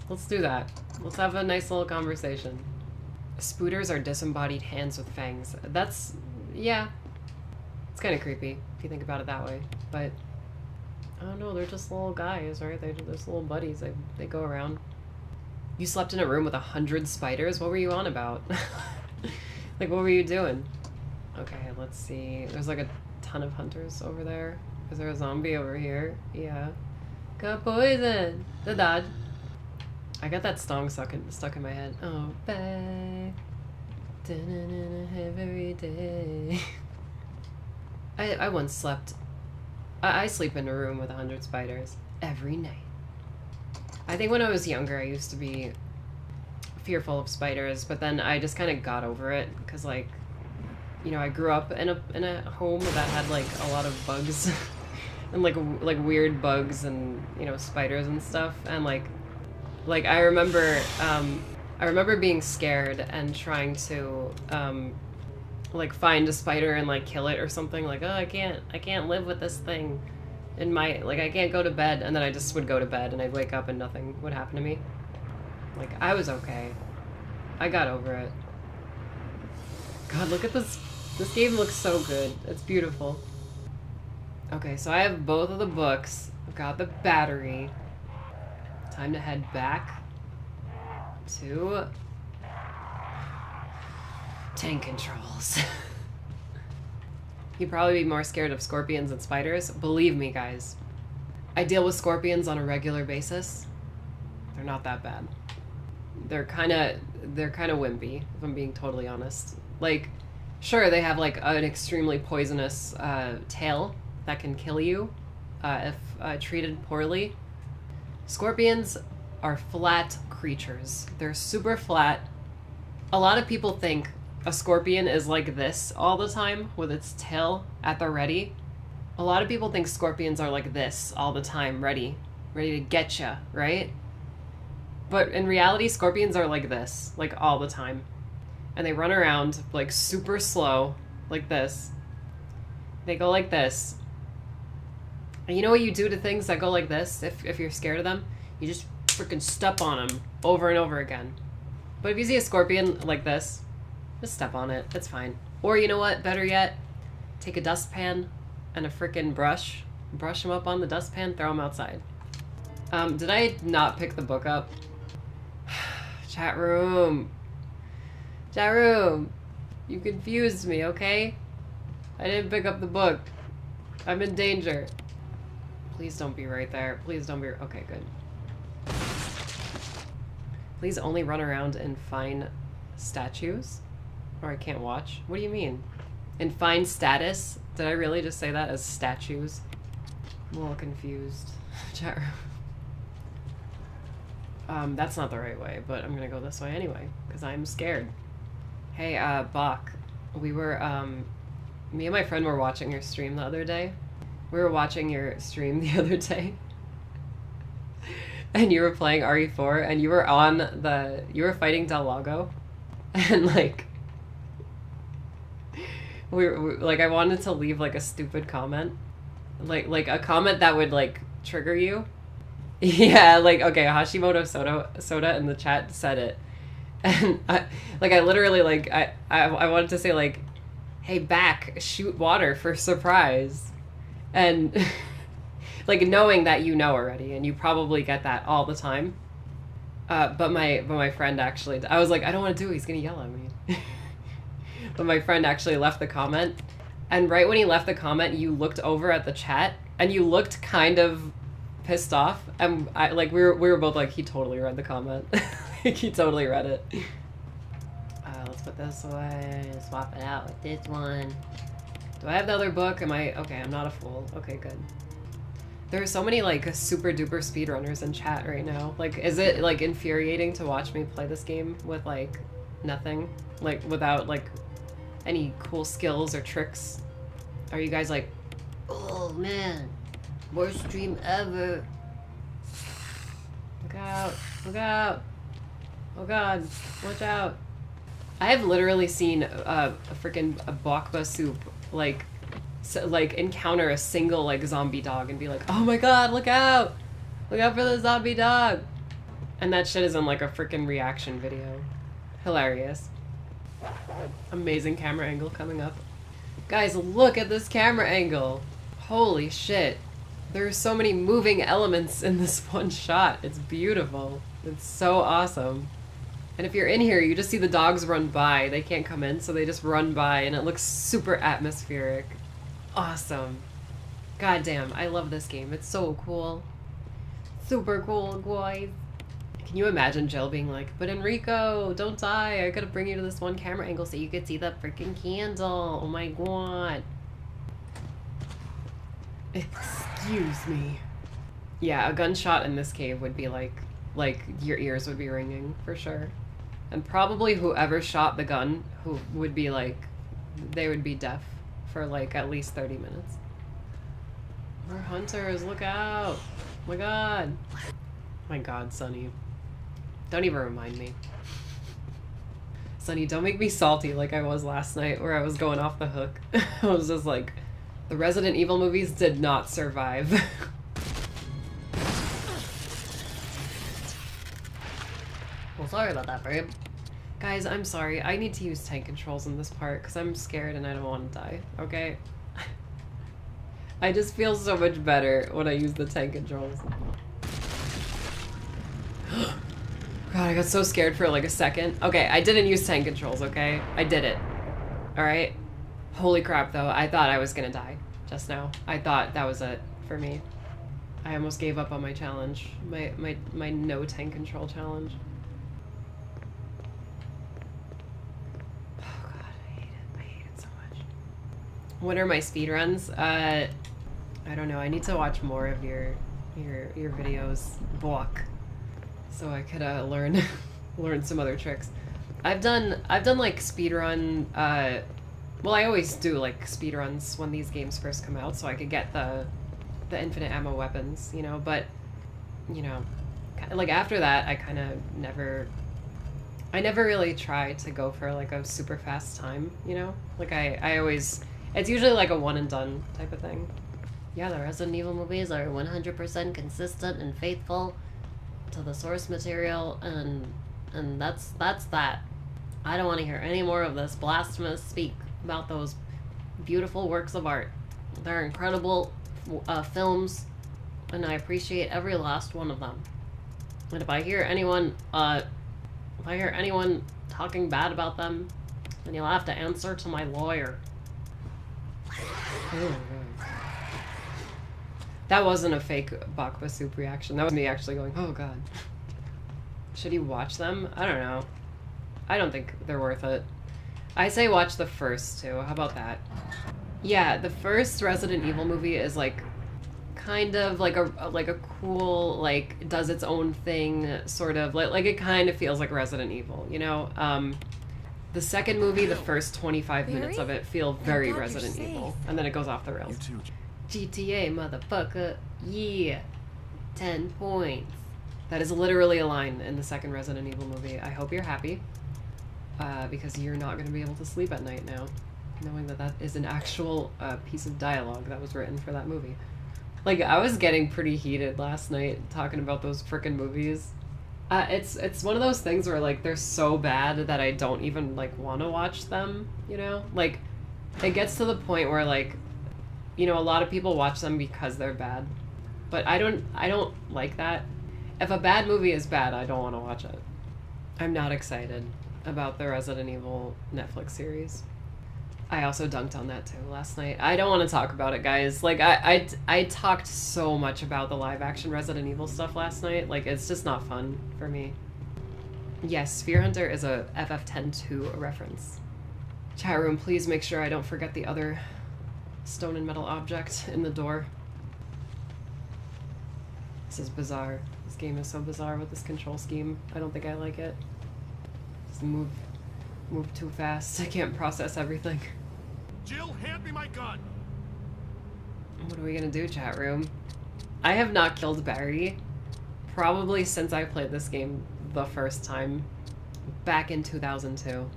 Let's do that. Let's have a nice little conversation. Spooters are disembodied hands with fangs. That's... yeah. It's kind of creepy, if you think about it that way. But... I don't know, they're just little guys, right? They're just little buddies. They go around. You slept in a room with 100 spiders? What were you on about? Like, what were you doing? Okay, let's see. There's like a ton of hunters over there. Is there a zombie over here? Yeah. Got poison! The dodge. I got that song stuck in my head. Oh, back. Every day. I once slept... I sleep in a room with 100 spiders every night. I think when I was younger, I used to be fearful of spiders, but then I just kind of got over it because, like, you know, I grew up in a home that had like a lot of bugs and like weird bugs and, you know, spiders and stuff, and like I remember being scared and trying to like find a spider and like kill it or something, like, oh, I can't live with this thing in my, like, I can't go to bed, and then I just would go to bed and I'd wake up and nothing would happen to me. Like, I was okay. I got over it. God, look at this. This game looks so good. It's beautiful. Okay, so I have both of the books. I've got the battery. Time to head back to tank controls. You'd probably be more scared of scorpions than spiders. Believe me, guys. I deal with scorpions on a regular basis. They're not that bad. They're kind of wimpy, if I'm being totally honest. Like, sure, they have like an extremely poisonous tail that can kill you if treated poorly. Scorpions are flat creatures. They're super flat. A lot of people think a scorpion is like this all the time with its tail at the ready. A lot of people think scorpions are like this all the time, ready to get ya, right? But in reality, scorpions are like this, like all the time. And they run around like super slow, like this. They go like this. And you know what you do to things that go like this if you're scared of them? You just freaking step on them over and over again. But if you see a scorpion like this, just step on it. It's fine. Or you know what? Better yet, take a dustpan and a freaking brush. Brush them up on the dustpan, throw them outside. Did I not pick the book up? Chat room. Chat room. You confused me, okay? I didn't pick up the book. I'm in danger. Please don't be right there. Please don't be... Okay, good. Please only run around and find statues. Or I can't watch. What do you mean? And find status? Did I really just say that as statues? I'm a little confused. Chat room. That's not the right way, but I'm gonna go this way anyway, because I'm scared. Hey, Bach. We were, me and my friend were watching your stream the other day. We were watching your stream the other day. and you were playing RE4 and you were fighting Del Lago, and like like I wanted to leave like a stupid comment, like a comment that would like trigger you. Yeah, like okay, Hashimoto Soda in the chat said it, and I literally like I wanted to say like, hey back shoot water for surprise, and like knowing that you know already and you probably get that all the time. But my friend actually, I was like, I don't want to do it, he's gonna yell at me. But my friend actually left the comment, and right when he left the comment, you looked over at the chat and you looked kind of pissed off, and I like we were both like, he totally read the comment. Like, he totally read it. Let's put this away, swap it out with this one. Do I have the other book? Am I okay? I'm not a fool. Okay, good. There are so many like super duper speedrunners in chat right now. Like, is it like infuriating to watch me play this game with like nothing, like without like any cool skills or tricks? Are you guys like, oh man, worst stream ever? Look out, look out. Oh god, watch out. I have literally seen a freaking Bakba soup like encounter a single like zombie dog and be like, oh my god, look out for the zombie dog, and that shit is in like a freaking reaction video. Hilarious. Amazing camera angle coming up. Guys, look at this camera angle. Holy shit. There's so many moving elements in this one shot. It's beautiful. It's so awesome. And if you're in here, you just see the dogs run by. They can't come in, so they just run by, and it looks super atmospheric. Awesome. God damn, I love this game. It's so cool. Super cool, guys. Can you imagine Jill being like, but Enrico, don't die. I gotta bring you to this one camera angle so you could see the freaking candle. Oh my god. Excuse me. Yeah, a gunshot in this cave would be like your ears would be ringing for sure. And probably whoever shot the gun who would be like, they would be deaf for like at least 30 minutes. We're hunters, look out. Oh my god. My god, Sonny. Don't even remind me. Sonny, don't make me salty like I was last night where I was going off the hook. I was just like, the Resident Evil movies did not survive. Well, sorry about that, babe. Guys, I'm sorry. I need to use tank controls in this part because I'm scared and I don't want to die, okay? I just feel so much better when I use the tank controls. God, I got so scared for like a second. Okay, I didn't use tank controls, okay? I did it. Alright? Holy crap, though. I thought I was gonna die just now. I thought that was it for me. I almost gave up on my challenge. My no tank control challenge. What are my speedruns? I don't know. I need to watch more of your videos, block, so I could learn learn some other tricks. I've done like speedrun. Well, I always do like speedruns when these games first come out, so I could get the infinite ammo weapons, you know. But you know, like after that, I kind of never really try to go for like a super fast time, you know. Like I always. It's usually like a one and done type of thing. Yeah, the Resident Evil movies are 100% consistent and faithful to the source material, and that's that. I don't want to hear any more of this blasphemous speak about those beautiful works of art. They're incredible films, and I appreciate every last one of them. And if I hear anyone talking bad about them, then you'll have to answer to my lawyer. Oh, God. That wasn't a fake Bakba soup reaction. That was me actually going, oh god. Should you watch them? I don't know. I don't think they're worth it. I say watch the first two. How about that? Yeah, the first Resident Evil movie is like kind of like a cool, like does its own thing sort of like it kind of feels like Resident Evil, you know? The second movie, the first 25 minutes of it feel very Resident Evil, and then it goes off the rails. GTA, motherfucker. Yeah. 10 points. That is literally a line in the second Resident Evil movie. I hope you're happy, because you're not going to be able to sleep at night now, knowing that that is an actual piece of dialogue that was written for that movie. Like, I was getting pretty heated last night talking about those frickin' movies. It's one of those things where, like, they're so bad that I don't even, like, want to watch them, you know? Like, it gets to the point where, like, you know, a lot of people watch them because they're bad. But I don't like that. If a bad movie is bad, I don't want to watch it. I'm not excited about the Resident Evil Netflix series. I also dunked on that too last night. I don't want to talk about it, guys. Like, I talked so much about the live action Resident Evil stuff last night. Like, it's just not fun for me. Yes, TheSphereHunter is a FF10-2 reference. Chat room, please make sure I don't forget the other stone and metal object in the door. This is bizarre. This game is so bizarre with this control scheme. I don't think I like it. Just move too fast. I can't process everything. Jill, hand me my gun. What are we gonna do, chat room? I have not killed Barry probably since I played this game the first time back in 2002.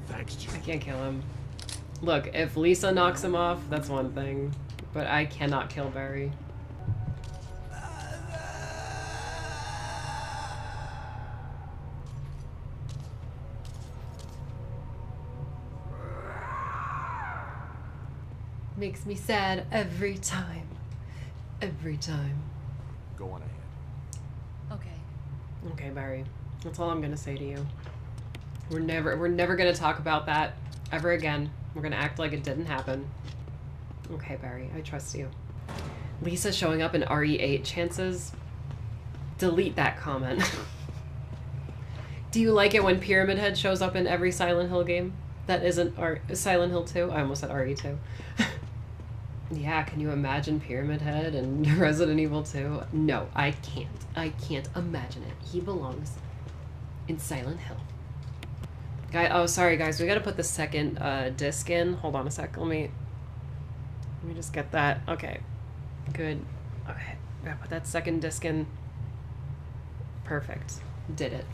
Thanks, Jill. I can't kill him. Look, if Lisa knocks him off, that's one thing, but I cannot kill Barry. Makes me sad every time. Every time. Go on ahead. Okay. Okay, Barry. That's all I'm gonna say to you. We're never gonna talk about that ever again. We're gonna act like it didn't happen. Okay, Barry, I trust you. Lisa showing up in RE8 chances? Delete that comment. Do you like it when Pyramid Head shows up in every Silent Hill game? That isn't Silent Hill 2? I almost said RE2. Yeah, can you imagine Pyramid Head and Resident Evil 2? No, I can't. I can't imagine it. He belongs in Silent Hill. Oh, sorry guys, we gotta put the second disc in. Hold on a sec, let me just get that. Okay, good. Okay, gotta put that second disc in. Perfect, did it.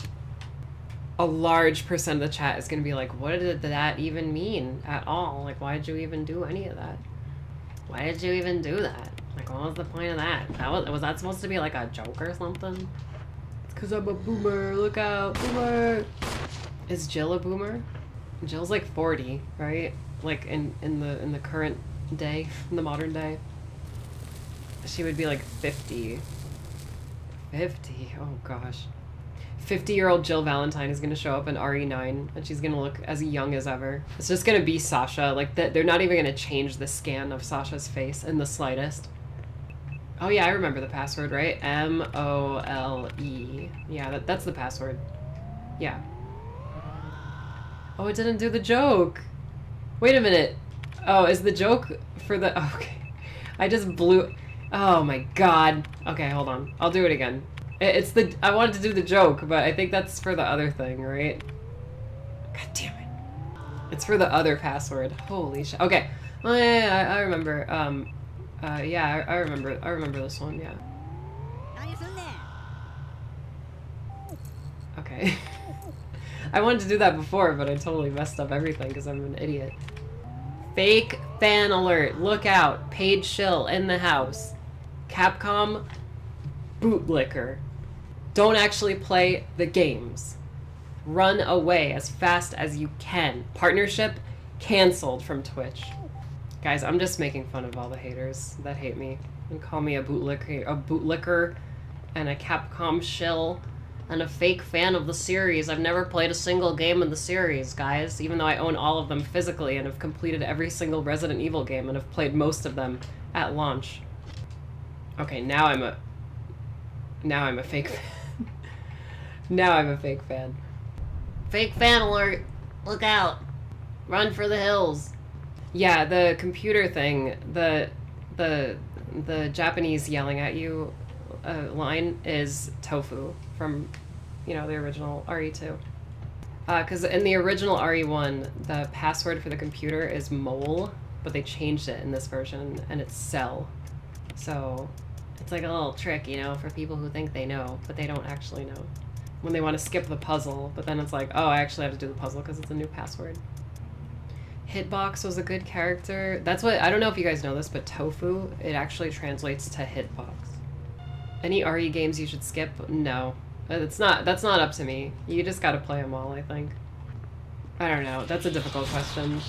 A large percent of the chat is gonna be like, what did that even mean at all? Like, why did you even do any of that? Why did you even do that? Like, what was the point of that? Was that supposed to be like a joke or something? It's 'cause I'm a boomer, look out, boomer! Is Jill a boomer? Jill's like 40, right? Like in the current day, in the modern day. She would be like 50. 50, oh gosh. 50-year-old Jill Valentine is gonna show up in RE9 and she's gonna look as young as ever. It's just gonna be Sasha. Like, they're not even gonna change the scan of Sasha's face in the slightest. Oh yeah, I remember the password, right? M-O-L-E. Yeah, that's the password. Yeah. Oh, it didn't do the joke. Wait a minute. Oh, is the joke for the... Oh, okay. I just blew... Oh my god. Okay, hold on. I'll do it again. It's the... I wanted to do the joke, but I think that's for the other thing, right? God damn it. It's for the other password. Holy shit. Okay. Oh, yeah, I remember. Yeah, I remember this one, yeah. Okay. I wanted to do that before, but I totally messed up everything because I'm an idiot. Fake fan alert. Look out. Paige Schill in the house. Capcom bootlicker. Don't actually play the games. Run away as fast as you can. Partnership canceled from Twitch. Guys, I'm just making fun of all the haters that hate me and call me a bootlicker and a Capcom shill and a fake fan of the series. I've never played a single game in the series, guys, even though I own all of them physically and have completed every single Resident Evil game and have played most of them at launch. Okay, now I'm a fake fan. Now I'm a fake fan. Fake fan alert. Look out. Run for the hills. Yeah, the computer thing, the Japanese yelling at you line is tofu from, you know, the original RE2. Because in the original RE1, the password for the computer is mole, but they changed it in this version, and it's cell. So It's like a little trick, you know, for people who think they know, but they don't actually know. When they want to skip the puzzle, but then it's like, oh, I actually have to do the puzzle because it's a new password. Hitbox was a good character. That's what, I don't know if you guys know this, but tofu, it actually translates to hitbox. Any RE games you should skip? No. That's not up to me. You just gotta play them all, I think. I don't know. That's a difficult question.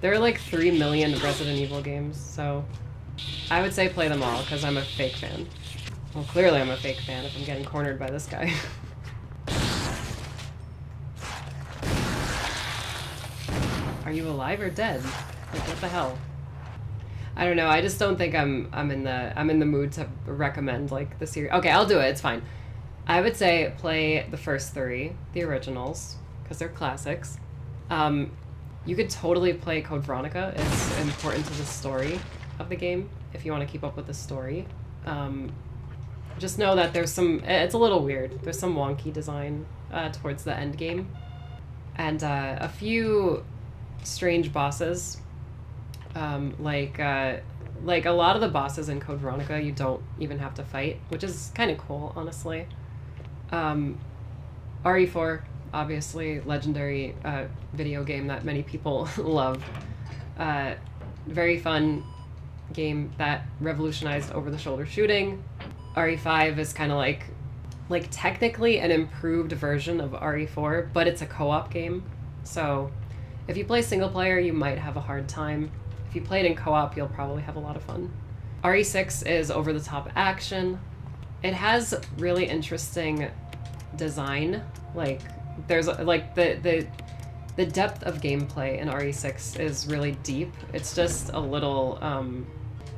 There are like 3 million Resident Evil games, so I would say play them all because I'm a fake fan. Well, clearly I'm a fake fan if I'm getting cornered by this guy. Are you alive or dead? Like, what the hell? I don't know. I just don't think I'm in the mood to recommend like the series. Okay, I'll do it. It's fine. I would say play the first 3, the originals, because they're classics. You could totally play Code Veronica. It's important to the story of the game if you want to keep up with the story. Just know that there's some. It's a little weird. There's some wonky design towards the end game, and a few strange bosses. Like a lot of the bosses in Code Veronica you don't even have to fight, which is kind of cool, honestly. RE4, obviously, legendary video game that many people love. Very fun game that revolutionized over-the-shoulder shooting. RE5 is kind of like technically an improved version of RE4, but it's a co-op game. So if you play single player, you might have a hard time. If you play it in co-op, you'll probably have a lot of fun. RE6 is over-the-top action. It has really interesting design. Like, there's like the depth of gameplay in RE6 is really deep. It's just a little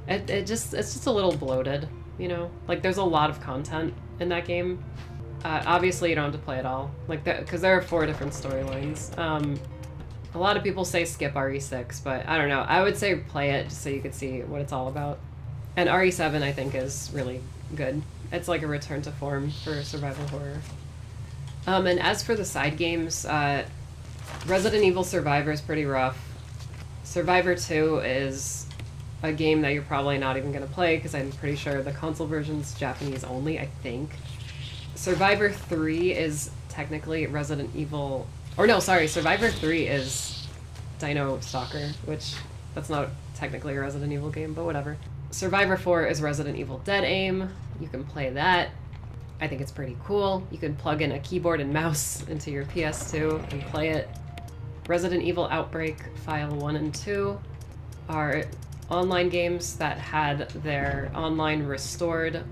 it's just a little bloated, you know? Like, there's a lot of content in that game. Obviously you don't have to play it all, like, because there are 4 different storylines. A lot of people say skip RE6, but I don't know. I would say play it just so you could see what it's all about. And RE7 I think is really good. It's like a return to form for survival horror. And as for the side games, Resident Evil Survivor is pretty rough. Survivor 2 is a game that you're probably not even going to play because I'm pretty sure the console version's Japanese only, I think. Survivor 3 is technically Resident Evil... Or no, sorry, Survivor 3 is Dino Stalker, which that's not technically a Resident Evil game, but whatever. Survivor 4 is Resident Evil Dead Aim. You can play that. I think it's pretty cool. You can plug in a keyboard and mouse into your PS2 and play it. Resident Evil Outbreak File 1 and 2 are online games that had their online restored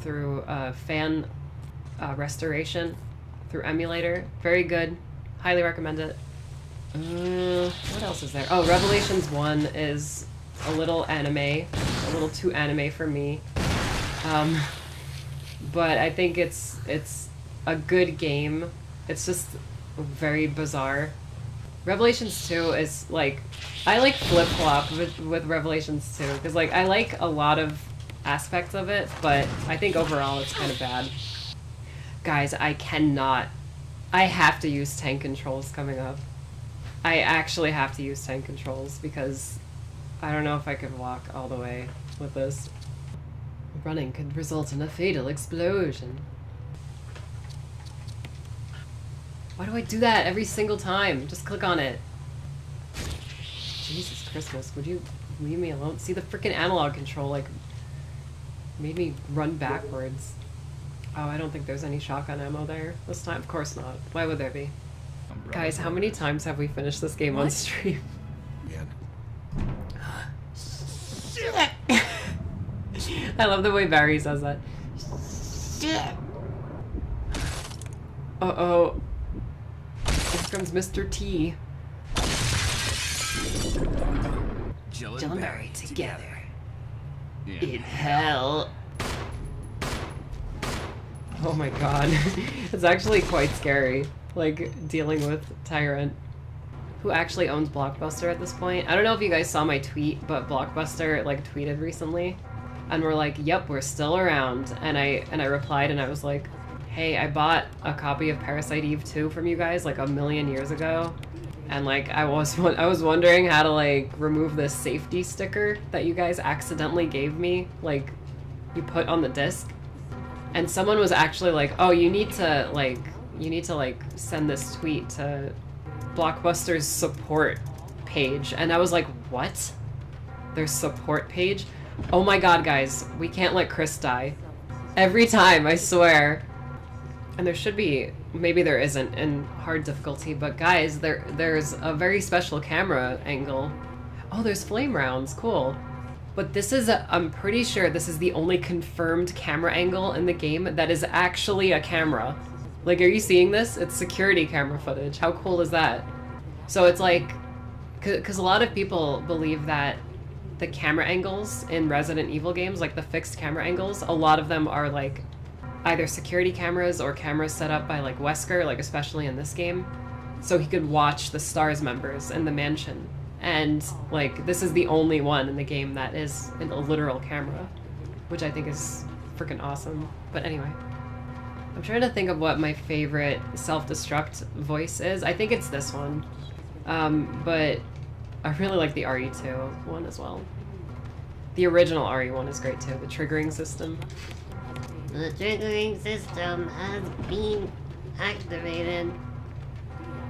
through fan restoration through emulator. Very good. Highly recommend it. What else is there? Oh, Revelations 1 is a little anime. A little too anime for me. But I think it's a good game. It's just very bizarre. Revelations 2 is like... I like flip-flop with Revelations 2. Because like I like a lot of aspects of it, but I think overall it's kind of bad. Guys, I cannot... I have to use tank controls coming up. I actually have to use tank controls because I don't know if I could walk all the way with this. Running could result in a fatal explosion. Why do I do that every single time? Just click on it. Jesus Christmas, would you leave me alone? See, the freaking analog control, like, made me run backwards. Oh, I don't think there's any shotgun ammo there this time. Of course not. Why would there be? Guys, how many times have we finished this game on stream? Man. I love the way Barry says that. Uh-oh. Here comes Mr. T. Jill and Barry together. In hell. Oh my god. It's actually quite scary, like, dealing with Tyrant, who actually owns Blockbuster at this point. I don't know if you guys saw my tweet, but Blockbuster, like, tweeted recently, and we're like, yep, we're still around. And I replied, and I was like, hey, I bought a copy of Parasite Eve 2 from you guys, like, 1,000,000 years ago, and, like, I was wondering how to, like, remove this safety sticker that you guys accidentally gave me, like, you put on the disc. And someone was actually like, oh, you need to like send this tweet to Blockbuster's support page. And I was like, what? Their support page? Oh my god, guys, we can't let Chris die. Every time, I swear. And there should be, maybe there isn't in hard difficulty, but guys, there's a very special camera angle. Oh, there's flame rounds, cool. But this is, I'm pretty sure this is the only confirmed camera angle in the game that is actually a camera. Like, are you seeing this? It's security camera footage. How cool is that? So it's like, because a lot of people believe that the camera angles in Resident Evil games, like the fixed camera angles, a lot of them are like either security cameras or cameras set up by like Wesker, like especially in this game, so he could watch the STARS members in the mansion. And like this is the only one in the game that is a literal camera, which I think is freaking awesome. But anyway, I'm trying to think of what my favorite self-destruct voice is. I think it's this one, but I really like the RE2 one as well. The original RE1 is great too, the triggering system. The triggering system has been activated.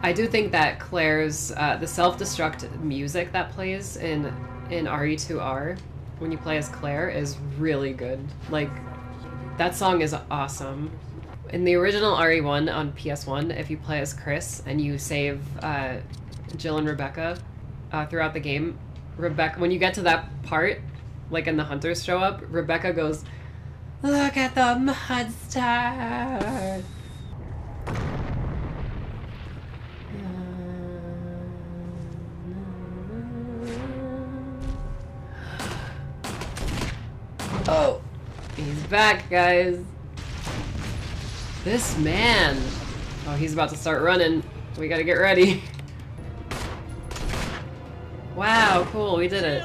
I do think that Claire's, the self-destruct music that plays in RE2R, when you play as Claire, is really good. Like, that song is awesome. In the original RE1 on PS1, if you play as Chris and you save Jill and Rebecca throughout the game, Rebecca, when you get to that part, like and the hunters show up, Rebecca goes, "Look at the monster!" Oh, he's back, guys. This man. Oh, he's about to start running. We gotta get ready. Wow, cool, we did it.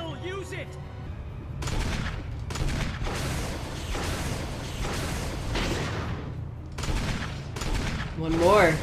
One more.